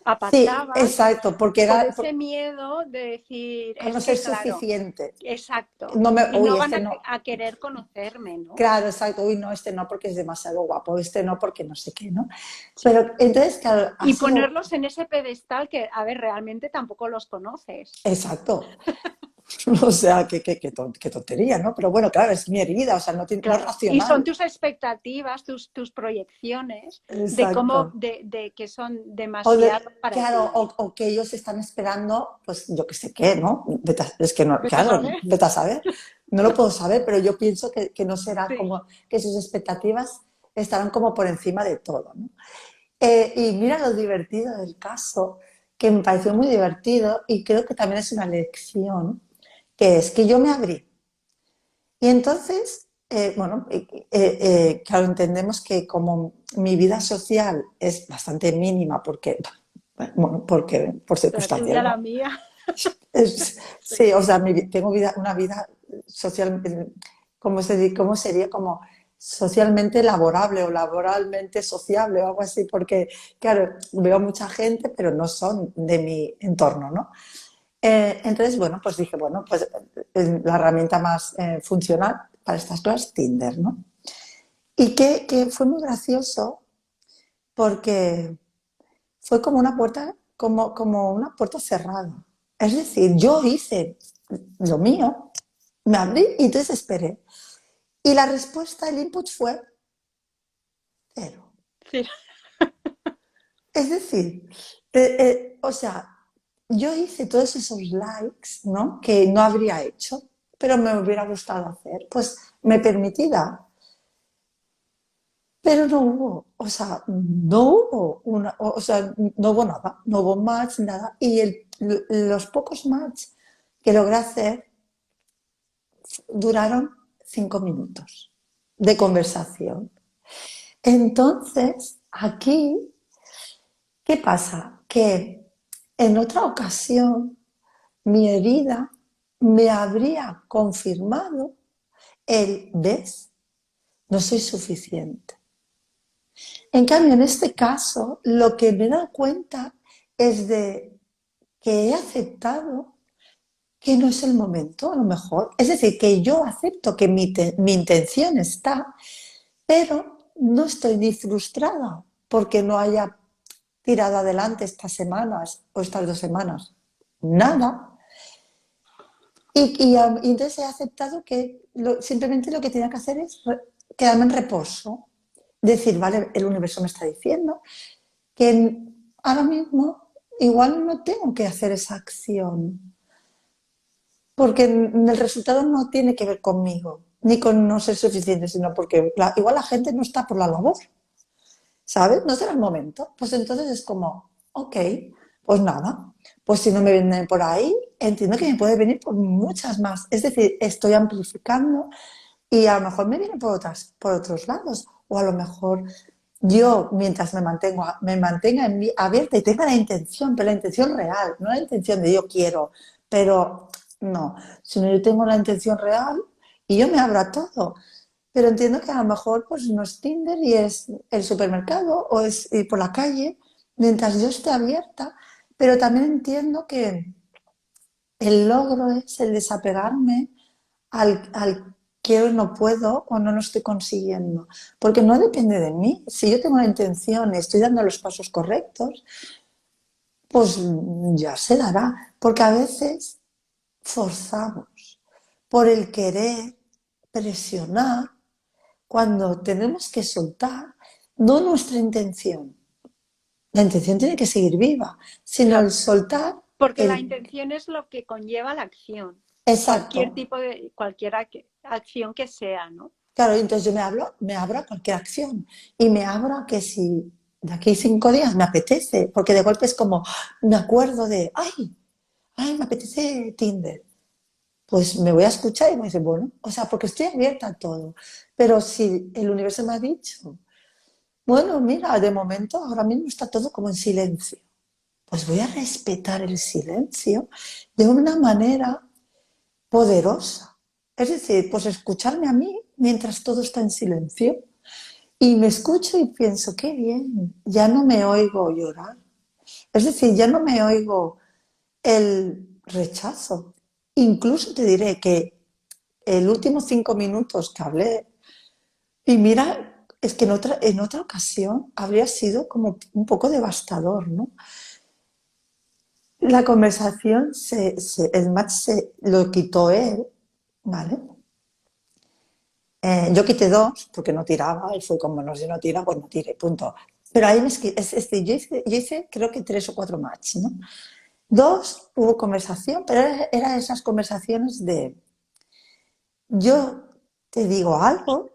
Sí, apartabas exacto, porque por era ese miedo de decir, por no es ser que claro, suficiente. exacto, No me, y uy, no van este no. a querer conocerme, ¿no? Claro, exacto. Uy, no, este no porque es demasiado guapo, este no porque no sé qué, ¿no? Sí. Pero entonces, claro, ha Y sido. ponerlos en ese pedestal que, a ver, realmente tampoco los conoces. Exacto. O sea, qué tontería, ¿no? Pero bueno, claro, es mi herida, o sea, no es Claro, y son racional. tus expectativas, tus proyecciones de Exacto. cómo, de que son O demasiado para claro, ti. o que ellos están esperando, pues yo qué sé qué, ¿no? Es que no, Vete a claro, saber. vete a saber. No lo puedo saber, pero yo pienso que no será Sí. como que sus expectativas estarán como por encima de todo, ¿no? Y mira lo divertido del caso, que me pareció muy divertido y creo que también es una lección, que es que yo me abrí. Y entonces, bueno, claro, entendemos que como mi vida social es bastante mínima bueno, porque por La circunstancias, tuya, la ¿no? mía. Sí. Sí, o sea, tengo una vida social, ¿cómo sería? Como socialmente laborable o laboralmente sociable o algo así, porque, claro, veo mucha gente, pero no son de mi entorno, ¿no? Entonces, bueno, pues dije, bueno, pues la herramienta más funcional para estas cosas, Tinder, ¿no? Y que fue muy gracioso porque fue como una puerta, como una puerta cerrada. Es decir, yo hice lo mío, me abrí y entonces esperé. Y la respuesta, el input fue cero. Sí. Es decir, o sea, yo hice todos esos likes, ¿no? Que no habría hecho, pero me hubiera gustado hacer. Pues me permití dar, pero no hubo, o sea, no hubo o sea, no hubo nada, no hubo match, nada. Y los pocos match que logré hacer duraron 5 minutos de conversación. Entonces, aquí, ¿qué pasa? Que en otra ocasión mi herida me habría confirmado ¿ves? No soy suficiente. En cambio, en este caso, lo que me he dado cuenta es de que he aceptado que no es el momento, a lo mejor. Es decir, que yo acepto que mi intención está, pero no estoy ni frustrada porque no haya tirado adelante estas semanas o estas 2 semanas. Nada. Y entonces he aceptado que simplemente lo que tenía que hacer es quedarme en reposo. Decir, vale, el universo me está diciendo que ahora mismo igual no tengo que hacer esa acción, porque el resultado no tiene que ver conmigo, ni con no ser suficiente, sino porque igual la gente no está por la labor, ¿sabes? No será el momento. Pues entonces es como, ok, pues nada, pues si no me vienen por ahí, entiendo que me puede venir por muchas más. Es decir, estoy amplificando y a lo mejor me viene por otros lados, o a lo mejor yo, mientras me mantenga en mí abierta y tenga la intención, pero la intención real, no la intención de yo quiero, pero no, sino yo tengo la intención real y yo me abro a todo. pero entiendo que a lo mejor pues no es Tinder y es el supermercado o es ir por la calle mientras yo esté abierta, pero también entiendo que el logro es el desapegarme al quiero y no puedo o no lo estoy consiguiendo, porque no depende de mí. Si yo tengo la intención y estoy dando los pasos correctos, pues ya se dará, porque a veces forzamos por el querer presionar cuando tenemos que soltar, no nuestra intención. La intención tiene que seguir viva, sino Claro, el soltar, porque la el intención es lo que conlleva la acción, cualquier exacto. tipo de, cualquier acción que sea, ¿no? Claro, entonces yo me abro a cualquier acción y me abro a que si de aquí 5 días me apetece, porque de golpe es como, me acuerdo de, ay, me apetece Tinder, pues me voy a escuchar y me dice, bueno, o sea, porque estoy abierta a todo, pero si el universo me ha dicho, bueno, mira, de momento ahora mismo está todo como en silencio, pues voy a respetar el silencio de una manera poderosa. Es decir, pues escucharme a mí mientras todo está en silencio. Y me escucho y pienso, qué bien, ya no me oigo llorar. Es decir, ya no me oigo el rechazo. Incluso te diré que el último 5 minutos que hablé, y mira, es que en otra ocasión habría sido como un poco devastador, ¿no? La conversación, el match se lo quitó él, ¿vale? Yo quité 2 porque no tiraba y fue como, no, si no tira, pues no tire, punto. Pero ahí yo hice creo que 3 o 4 matches, ¿no? 2 hubo conversación, pero era esas conversaciones de yo te digo algo,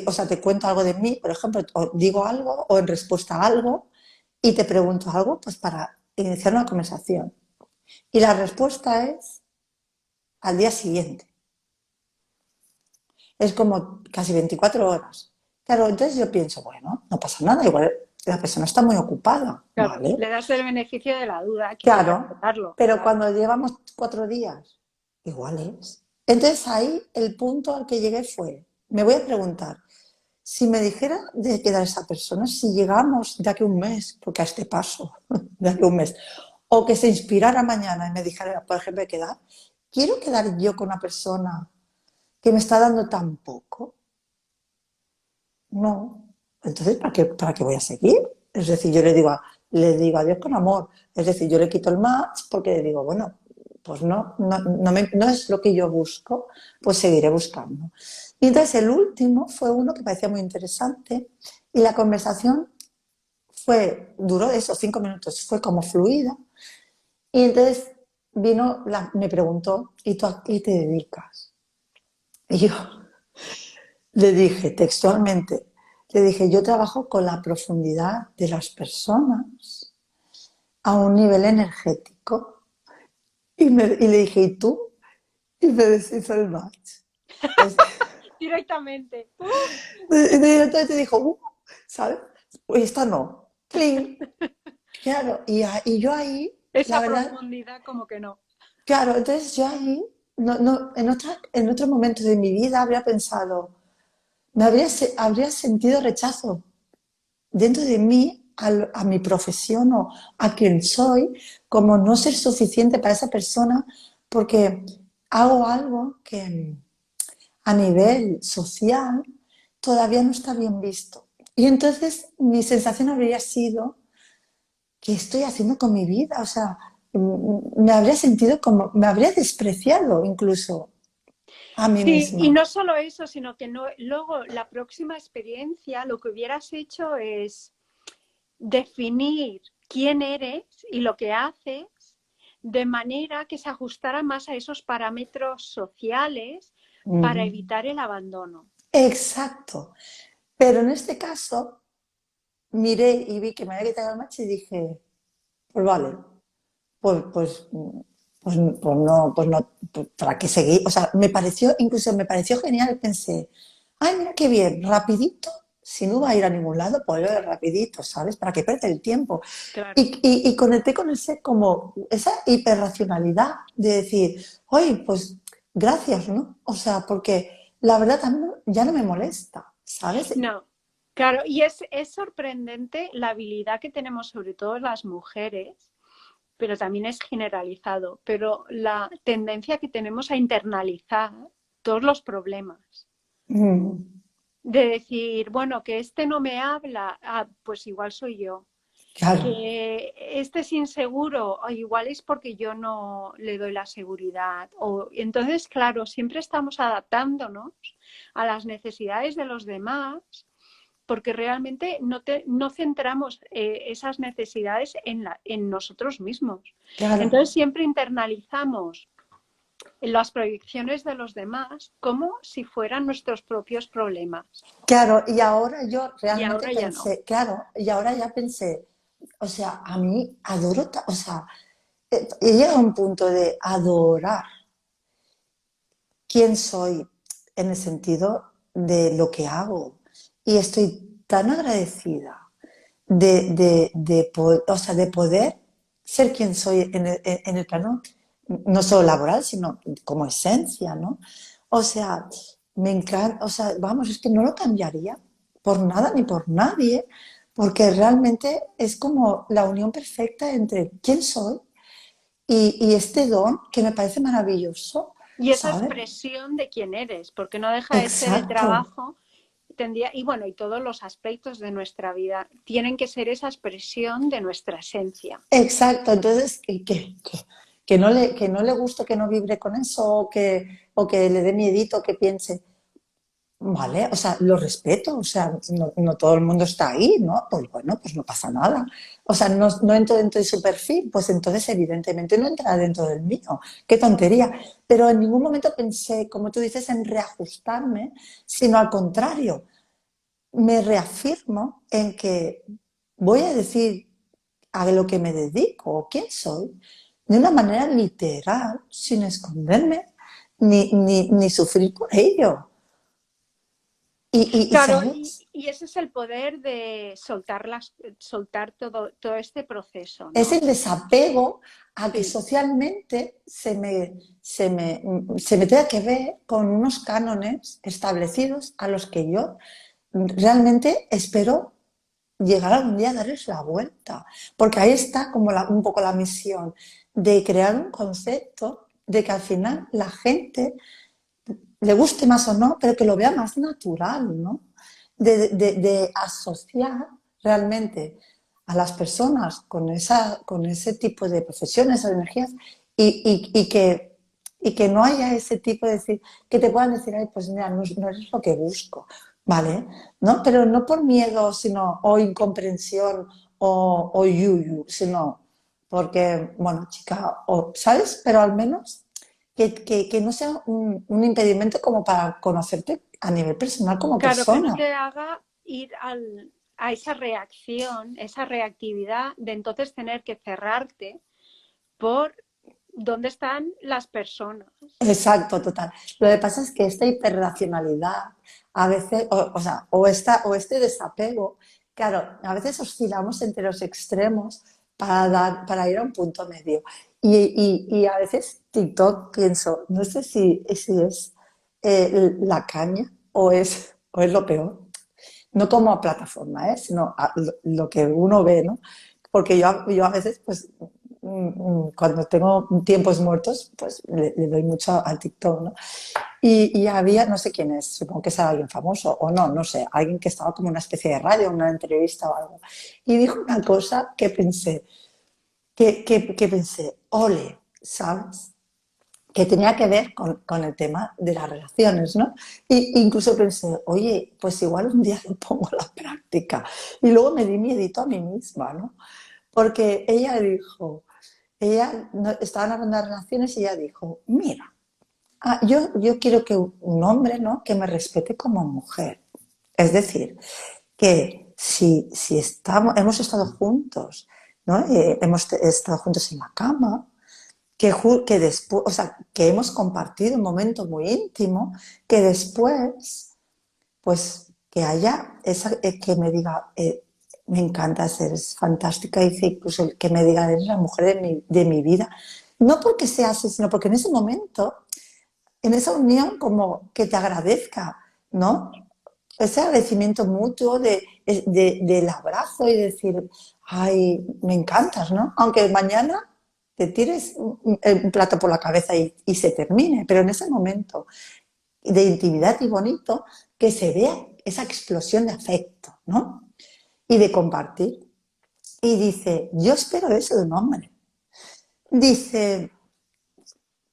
o sea, te cuento algo de mí, por ejemplo, o digo algo o en respuesta a algo y te pregunto algo, pues para iniciar una conversación. Y la respuesta es al día siguiente. Es como casi 24 horas. Claro, entonces yo pienso, bueno, no pasa nada, igual la persona está muy ocupada, Claro, ¿vale? le das el beneficio de la duda, hay que Claro, respetarlo, pero claro. cuando llevamos 4 días, igual es. Entonces ahí el punto al que llegué fue, me voy a preguntar, si me dijera de quedar esa persona, si llegamos de aquí a un mes, porque a este paso, de aquí a un mes, o que se inspirara mañana y me dijera, por ejemplo, de quedar, quiero quedar yo con una persona que me está dando tan poco. No. Entonces, ¿para qué voy a seguir? Es decir, yo le digo adiós con amor. Es decir, yo le quito el match porque le digo, bueno, pues no es lo que yo busco, pues seguiré buscando. Y entonces el último fue uno que parecía muy interesante y la conversación duró esos 5 minutos, fue como fluida. Y entonces me preguntó, ¿y tú a qué te dedicas? Y yo le dije textualmente, le dije, yo trabajo con la profundidad de las personas a un nivel energético. Y le dije, ¿y tú? Y me deshizo el match. Es- Directamente. y entonces te dijo, ¿sabes? Pues esta no. ¡Cling! Claro, y yo ahí, la Esa verdad, profundidad como que no. claro, entonces yo ahí, no, en otro momento de mi vida habría pensado, habría sentido rechazo dentro de mí a mi profesión o a quien soy, como no ser suficiente para esa persona porque hago algo que a nivel social todavía no está bien visto. Y entonces mi sensación habría sido, ¿qué estoy haciendo con mi vida? O sea, me habría sentido como, me habría despreciado incluso a mí Sí, y misma. no solo eso, sino que no, luego la próxima experiencia lo que hubieras hecho es definir quién eres y lo que haces de manera que se ajustara más a esos parámetros sociales para Mm. evitar el abandono. Exacto. Pero en este caso miré y vi que me había quitado el match y dije, pues vale, pues, pues, pues no, pues, ¿para qué seguir? O sea, incluso me pareció genial, pensé, ay, mira qué bien, rapidito, si no va a ir a ningún lado, pues yo rapidito, ¿sabes? ¿Para qué perder el tiempo? Claro. Y conecté con ese como, esa hiperracionalidad de decir, oye, pues gracias, ¿no? O sea, porque la verdad también ya no me molesta, ¿sabes? No, claro, y es sorprendente la habilidad que tenemos, sobre todo las mujeres, pero también es generalizado, pero la tendencia que tenemos a internalizar todos los problemas. Mm, De decir, bueno, que este no me habla, pues igual soy yo. claro, Que este es inseguro, igual es porque yo no le doy la seguridad. O, entonces, claro, siempre estamos adaptándonos a las necesidades de los demás porque realmente no centramos esas necesidades en nosotros mismos. claro. Entonces siempre internalizamos las proyecciones de los demás como si fueran nuestros propios problemas. Claro, y ahora yo Y realmente ahora ya no. pensé, claro, y ahora ya pensé, o sea, a mí adoro, o sea, he llegado a un punto de adorar quién soy en el sentido de lo que hago. Y estoy tan agradecida o sea, de poder ser quien soy en el plano, no solo laboral, sino como esencia, ¿no? O sea, me encanta, o sea, vamos, es que no lo cambiaría por nada ni por nadie, porque realmente es como la unión perfecta entre quién soy y este don que me parece maravilloso, Y esa ¿sabes? expresión de quién eres, porque no deja de ser el Exacto, trabajo, y bueno, y todos los aspectos de nuestra vida tienen que ser esa expresión de nuestra esencia. exacto. Entonces, que no le guste, que no vibre con eso, o que le dé miedito, que piense, vale, o sea, lo respeto, o sea, no, no todo el mundo está ahí, ¿no? Pues bueno, pues no pasa nada. O sea, no, no entro dentro de su perfil, pues entonces evidentemente no entra dentro del mío. Qué tontería. Pero en ningún momento pensé, como tú dices, en reajustarme, sino al contrario, me reafirmo en que voy a decir a lo que me dedico o quién soy de una manera literal, sin esconderme ni sufrir por ello. Claro, ¿Sabes? y ese es el poder de soltar todo este proceso, Es ¿no? el desapego a que Sí. socialmente se me tenga que ver con unos cánones establecidos a los que yo realmente espero llegar algún día a darles la vuelta. Porque ahí está como un poco la misión de crear un concepto de que al final la gente le guste más o no, pero que lo vea más natural, ¿no? De asociar realmente a las personas con ese tipo de profesiones o energías y que no haya ese tipo de decir, que te puedan decir, ay, pues mira, no, no es lo que busco, ¿vale? ¿No? Pero no por miedo, sino, o incomprensión, o yuyu, sino porque, bueno, chica, o, ¿sabes? Pero al menos que no sea un impedimento como para conocerte a nivel personal como Claro, que no persona. te haga ir a esa reacción, esa reactividad de entonces tener que cerrarte por dónde están las personas. Exacto, total. Lo que pasa es que esta hiperracionalidad, a veces, o sea, o este desapego, claro, a veces oscilamos entre los extremos para ir a un punto medio. Y a veces TikTok pienso, no sé si es la caña o es lo peor. No como plataforma, sino lo que uno ve, ¿no? Porque yo a veces, pues, cuando tengo tiempos muertos, pues le doy mucho al TikTok, ¿no? Y había, no sé quién es, supongo que es alguien famoso, o no, no sé, alguien que estaba como una especie de radio, una entrevista o algo, y dijo una cosa que pensé, que pensé, ole, ¿sabes? Que tenía que ver con el tema de las relaciones, ¿no? Y incluso pensé, oye, pues igual un día lo pongo a la práctica. Y luego me di miedito a mí misma, ¿no? Porque ella dijo, estaban hablando de relaciones y ella dijo, mira, yo quiero que un hombre, ¿no? Que me respete como mujer. Es decir, que si hemos estado juntos, ¿no? Hemos estado juntos en la cama, que después, o sea, que hemos compartido un momento muy íntimo, que después, pues, que haya esa, que me diga, me encanta eres fantástica, y incluso que me diga, eres la mujer de mi vida. No porque sea así, sino porque en ese momento en esa unión como que te agradezca, ¿no? Ese agradecimiento mutuo del abrazo y decir, ay, me encantas, ¿no? Aunque mañana te tires un plato por la cabeza y se termine, pero en ese momento de intimidad y bonito, que se vea esa explosión de afecto, ¿no? Y de compartir. Y dice, yo espero eso de un hombre. Dice,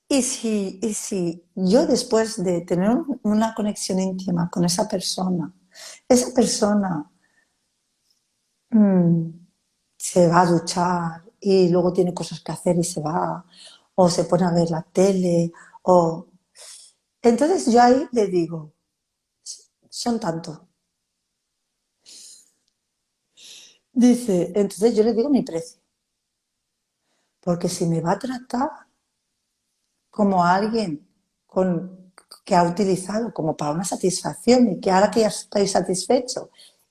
¿y si yo después de tener una conexión íntima con esa persona mmm, se va a duchar y luego tiene cosas que hacer y se va, o se pone a ver la tele, o... Entonces yo ahí le digo, son tanto. Dice, entonces yo le digo mi precio, porque si me va a tratar como a alguien que ha utilizado como para una satisfacción y que ahora que ya estoy satisfecho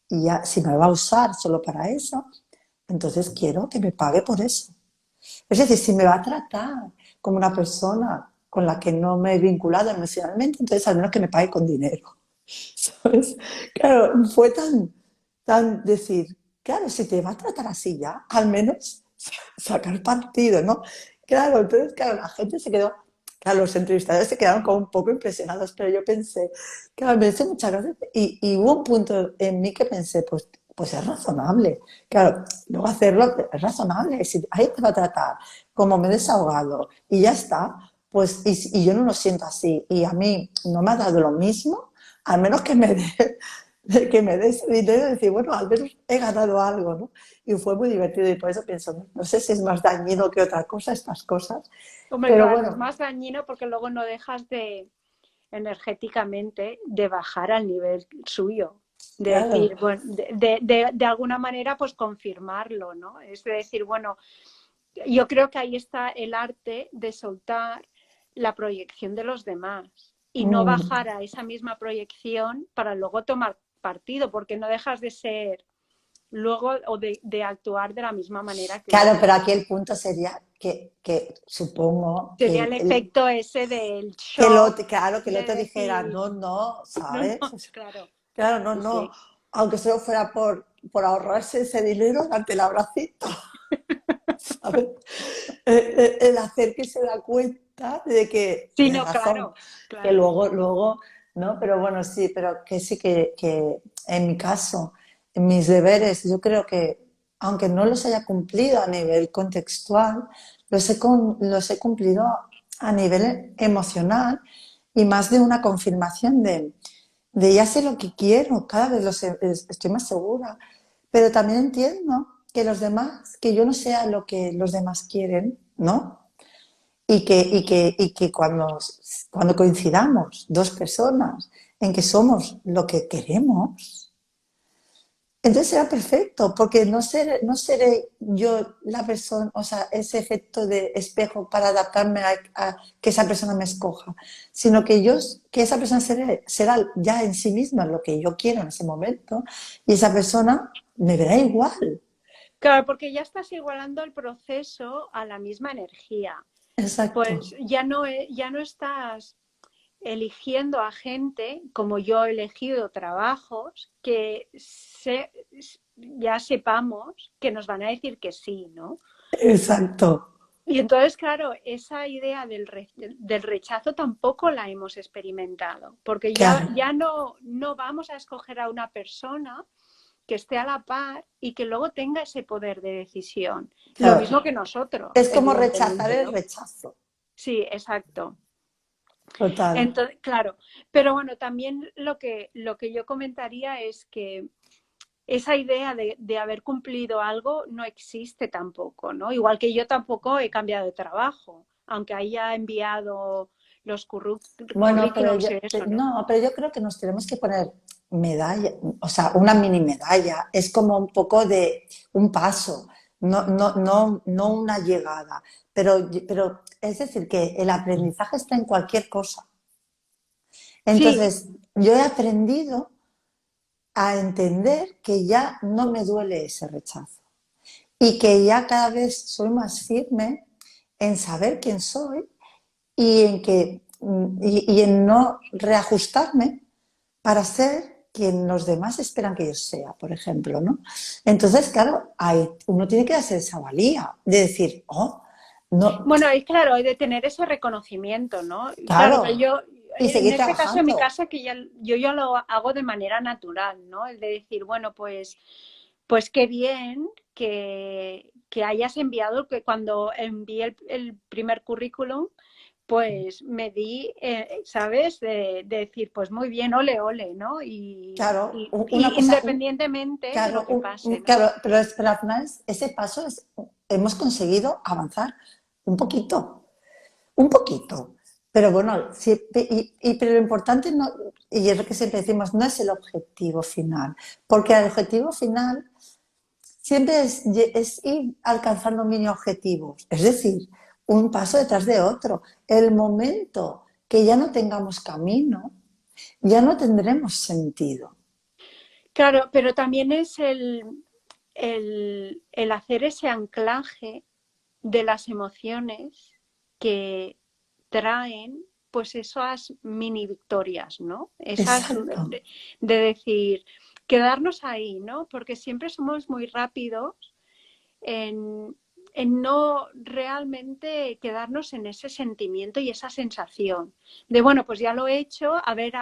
y ya si me va a usar solo para eso, entonces quiero que me pague por eso. Es decir, si me va a tratar como una persona con la que no me he vinculado emocionalmente, entonces al menos que me pague con dinero. ¿Sabes? Claro, fue tan decir, claro, si te va a tratar así ya, al menos sacar partido, ¿no? Claro, entonces, claro, la gente se quedó, claro, los entrevistadores se quedaron como un poco impresionados, pero yo pensé, claro, me dice muchas gracias y hubo un punto en mí que pensé, pues es razonable. Claro, luego hacerlo es razonable. Si ahí te va a tratar como me he desahogado y ya está, pues, y yo no lo siento así, y a mí no me ha dado lo mismo, al menos que me dé ese dinero y decir, bueno, al menos he ganado algo, ¿no? Y fue muy divertido y por eso pienso, no sé si es más dañino que otra cosa estas cosas, Hombre, pero claro, es bueno, más dañino porque luego no dejas de energéticamente de bajar al nivel suyo. De claro, decir, bueno, de alguna manera, pues confirmarlo, ¿no? Es de decir, bueno, yo creo que ahí está el arte de soltar la proyección de los demás y no bajar a esa misma proyección para luego tomar partido, porque no dejas de ser luego o de actuar de la misma manera que claro, ellos. pero aquí el punto sería que supongo Sería el efecto ese del shock claro, que el de otro dijera, decir, no, no, no, ¿sabes? no, claro, Claro, no, sí, no, sí. aunque solo fuera por ahorrarse ese dinero ante el abracito, ¿sabes? El hacer que se da cuenta de que Sí, tienes no, razón, claro, que claro. luego, ¿no? Pero bueno, sí, pero que sí que en mi caso, en mis deberes, yo creo que, aunque no los haya cumplido a nivel contextual, los he cumplido a nivel emocional y más de una confirmación de ya sé lo que quiero, cada vez estoy más segura, pero también entiendo que los demás, que yo no sea lo que los demás quieren, ¿no? Y que cuando coincidamos dos personas en que somos lo que queremos, entonces será perfecto, porque no seré yo la persona, o sea, ese efecto de espejo para adaptarme a que esa persona me escoja, sino que esa persona será ya en sí misma lo que yo quiero en ese momento y esa persona me verá igual. Claro, porque ya estás igualando el proceso a la misma energía. Exacto. Pues ya no estás eligiendo a gente como yo he elegido trabajos que ya sepamos que nos van a decir que sí, ¿no? Exacto. Y entonces, claro, esa idea del rechazo tampoco la hemos experimentado, porque ya, Claro, ya no vamos a escoger a una persona que esté a la par y que luego tenga ese poder de decisión. Lo claro. mismo que nosotros, Es como rechazar evidentemente, el ¿no? rechazo. Sí, exacto. Total. Entonces, claro, pero bueno, también lo que yo comentaría es que esa idea de haber cumplido algo no existe tampoco, ¿no? Igual que yo tampoco he cambiado de trabajo, aunque haya enviado los Bueno, pero currículums y eso, ¿no? no, pero yo creo que nos tenemos que poner medalla, o sea, una mini medalla. Es como un poco de un paso, no una llegada. Pero es decir, que el aprendizaje está en cualquier cosa. Sí, Entonces, yo he aprendido a entender que ya no me duele ese rechazo y que ya cada vez soy más firme en saber quién soy y en que y en no reajustarme para ser quien los demás esperan que yo sea, por ejemplo, ¿no? Entonces, claro, uno tiene que hacer esa valía de decir, oh, no, Bueno, y claro, hay de tener ese reconocimiento, ¿no? Claro, pero claro, yo, y en seguir este caso, en mi trabajando. casa, que yo ya lo hago de manera natural, ¿no? El de decir, bueno, pues qué bien que hayas enviado, que cuando envié el primer currículum, pues me di, ¿sabes? De decir, pues muy bien, ole, ole, ¿no? Claro, una Y cosa, independientemente de lo claro, que pase, ¿no? claro, pero al final ese paso hemos conseguido avanzar un poquito, un poquito. Pero bueno, pero lo importante no, y es lo que siempre decimos, no es el objetivo final, porque el objetivo final siempre es ir alcanzando mini objetivos, es decir, un paso detrás de otro. El momento que ya no tengamos camino, ya no tendremos sentido. Claro, pero también es el hacer ese anclaje de las emociones que traen pues esas mini victorias, ¿no? Esas Exacto. de decir, quedarnos ahí, ¿no? Porque siempre somos muy rápidos en, en no realmente quedarnos en ese sentimiento y esa sensación de, bueno, pues ya lo he hecho, a ver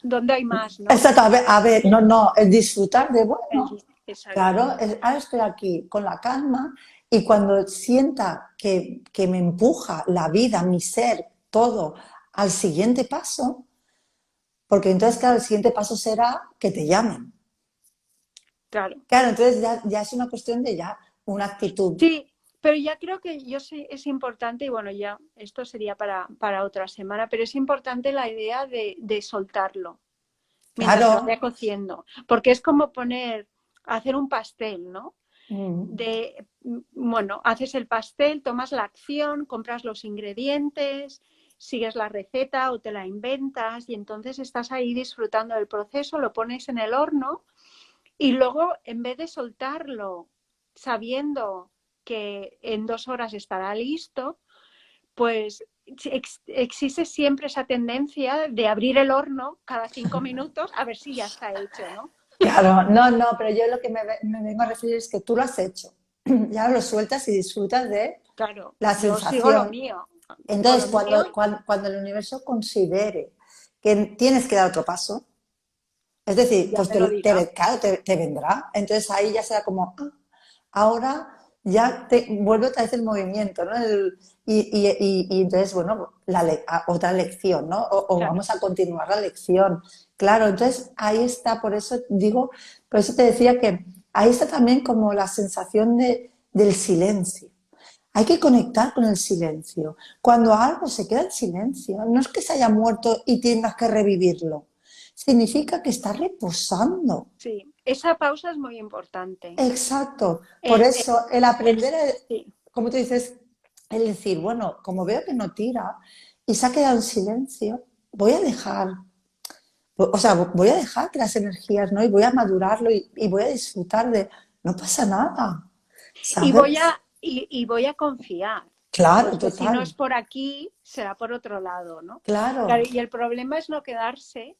dónde hay más, ¿no? Exacto, a ver, no, no, el disfrutar de, bueno, Exacto, claro, ahora estoy aquí con la calma y cuando sienta que me empuja la vida, mi ser, todo al siguiente paso, porque entonces, claro, el siguiente paso será que te llamen. claro. Claro, entonces ya es una cuestión de ya una actitud. Sí, pero ya creo que yo sí es importante, y bueno, ya esto sería para otra semana, pero es importante la idea de soltarlo mientras se Claro. vaya cociendo, porque es como hacer un pastel, ¿no? Mm. Bueno, haces el pastel, tomas la acción, compras los ingredientes, sigues la receta o te la inventas y entonces estás ahí disfrutando del proceso, lo pones en el horno y luego en vez de soltarlo sabiendo que en 2 horas estará listo, pues existe siempre esa tendencia de abrir el horno cada 5 minutos a ver si ya está hecho, ¿no? Claro, no, no, pero yo lo que me vengo a referir es que tú lo has hecho. Ya lo sueltas y disfrutas de Claro, la yo sigo lo sensación. mío, digo Entonces, lo mío, cuando el universo considere que tienes que dar otro paso, es decir, ya pues me lo dirá. claro, te vendrá. Entonces ahí ya será como, ah, ahora ya te vuelve otra vez el movimiento, ¿no? Y entonces, bueno, otra lección, ¿no? O Claro. vamos a continuar la lección. Claro, entonces ahí está, por eso digo, por eso te decía que ahí está también como la sensación del silencio. Hay que conectar con el silencio. Cuando algo se queda en silencio, no es que se haya muerto y tengas que revivirlo. Significa que está reposando. Sí, esa pausa es muy importante. Exacto. Por El, el- eso, el aprender, sí, como tú dices, el decir, bueno, como veo que no tira y se ha quedado en silencio, voy a dejar, o sea, voy a dejar que las energías, ¿no? Y voy a madurarlo y voy a disfrutar de, no pasa nada, ¿sabes? y voy a confiar, Claro, pues que si no es total. por aquí, será por otro lado, ¿no? Claro, Claro, y el problema es no quedarse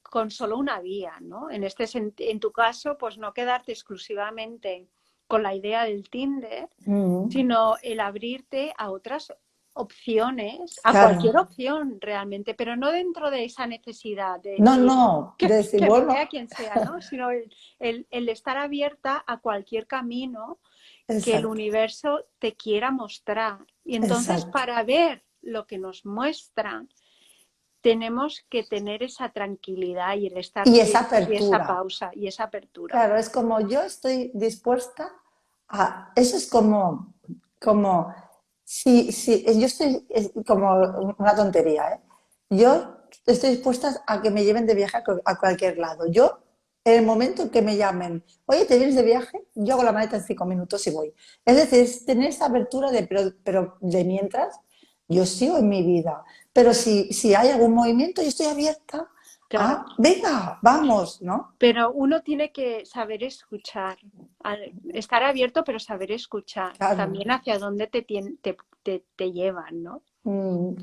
con solo una vía, ¿no? En tu caso, pues no quedarte exclusivamente con la idea del Tinder, mm, sino el abrirte a otras opciones, a claro. cualquier opción realmente, pero no dentro de esa necesidad de No, decir no, de decir, que me vea bueno, quien sea, ¿no? Sino el estar abierta a cualquier camino que el exacto, universo te quiera mostrar. Y entonces, exacto. para ver lo que nos muestran, tenemos que tener esa tranquilidad y el estar Y esa quietos y esa apertura. pausa y esa apertura. Claro, es como yo estoy dispuesta a. Eso es como, si, yo estoy, es como una tontería, ¿eh? Yo estoy dispuesta a que me lleven de viaje a cualquier lado. Yo, en el momento en que me llamen, oye, ¿te vienes de viaje? Yo hago la maleta en 5 minutos y voy. Es decir, es tener esa apertura pero de mientras, yo sigo en mi vida. Pero si hay algún movimiento, yo estoy abierta Claro. a, venga, vamos, ¿no? Pero uno tiene que saber escuchar, estar abierto, pero saber escuchar Claro. también hacia dónde te llevan, ¿no?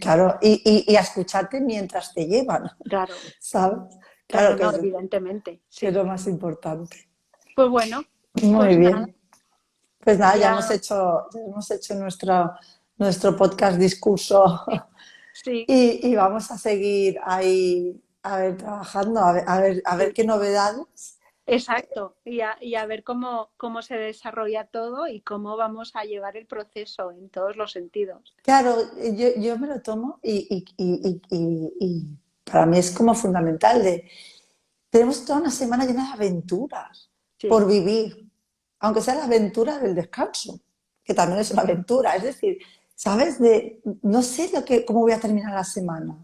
Claro, y a escucharte mientras te llevan, Claro, ¿sabes? claro, Claro no, evidentemente, que es sí. lo más importante. Pues bueno, Muy pues nada, bien. Pues nada, ya, ya hemos hecho nuestro podcast discurso sí, y vamos a seguir ahí, a ver, trabajando, a ver sí. qué novedades. Exacto, y a ver cómo se desarrolla todo y cómo vamos a llevar el proceso en todos los sentidos. Claro, yo me lo tomo y para mí es como fundamental tenemos toda una semana llena de aventuras Sí, por vivir, aunque sea la aventura del descanso, que también es una aventura. Es decir, ¿sabes? No sé cómo voy a terminar la semana.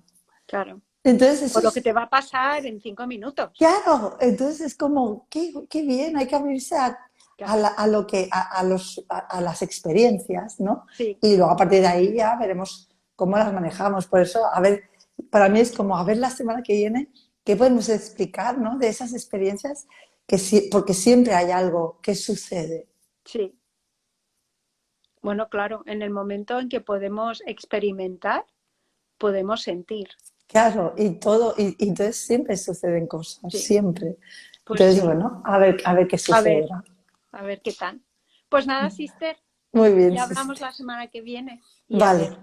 claro. Entonces, O eso lo que te es, va a pasar en 5 minutos. claro, entonces es como, qué bien, hay que abrirse Claro, a lo que, a las experiencias, ¿no? sí, Y luego a partir de ahí ya veremos cómo las manejamos. Por eso, a ver, para mí es como, a ver la semana que viene, qué podemos explicar, ¿no? De esas experiencias, porque siempre hay algo que sucede. sí. Bueno, claro, en el momento en que podemos experimentar, podemos sentir. Claro, y entonces siempre suceden cosas, Sí, siempre. pues Entonces, sí. bueno, a ver qué A ver, sucederá. a ver qué tal. Pues nada, sister, Muy bien, ya sí, hablamos sí. la semana que viene y a Vale, ver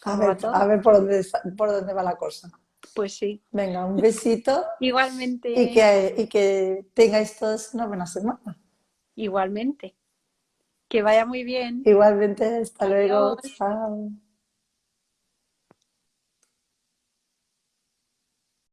cómo va a todo. ver por dónde va la cosa. Pues sí. Venga, un besito Igualmente, y que tengáis todos una buena semana. igualmente. Que vaya muy bien. Igualmente, hasta luego, Adiós. chao.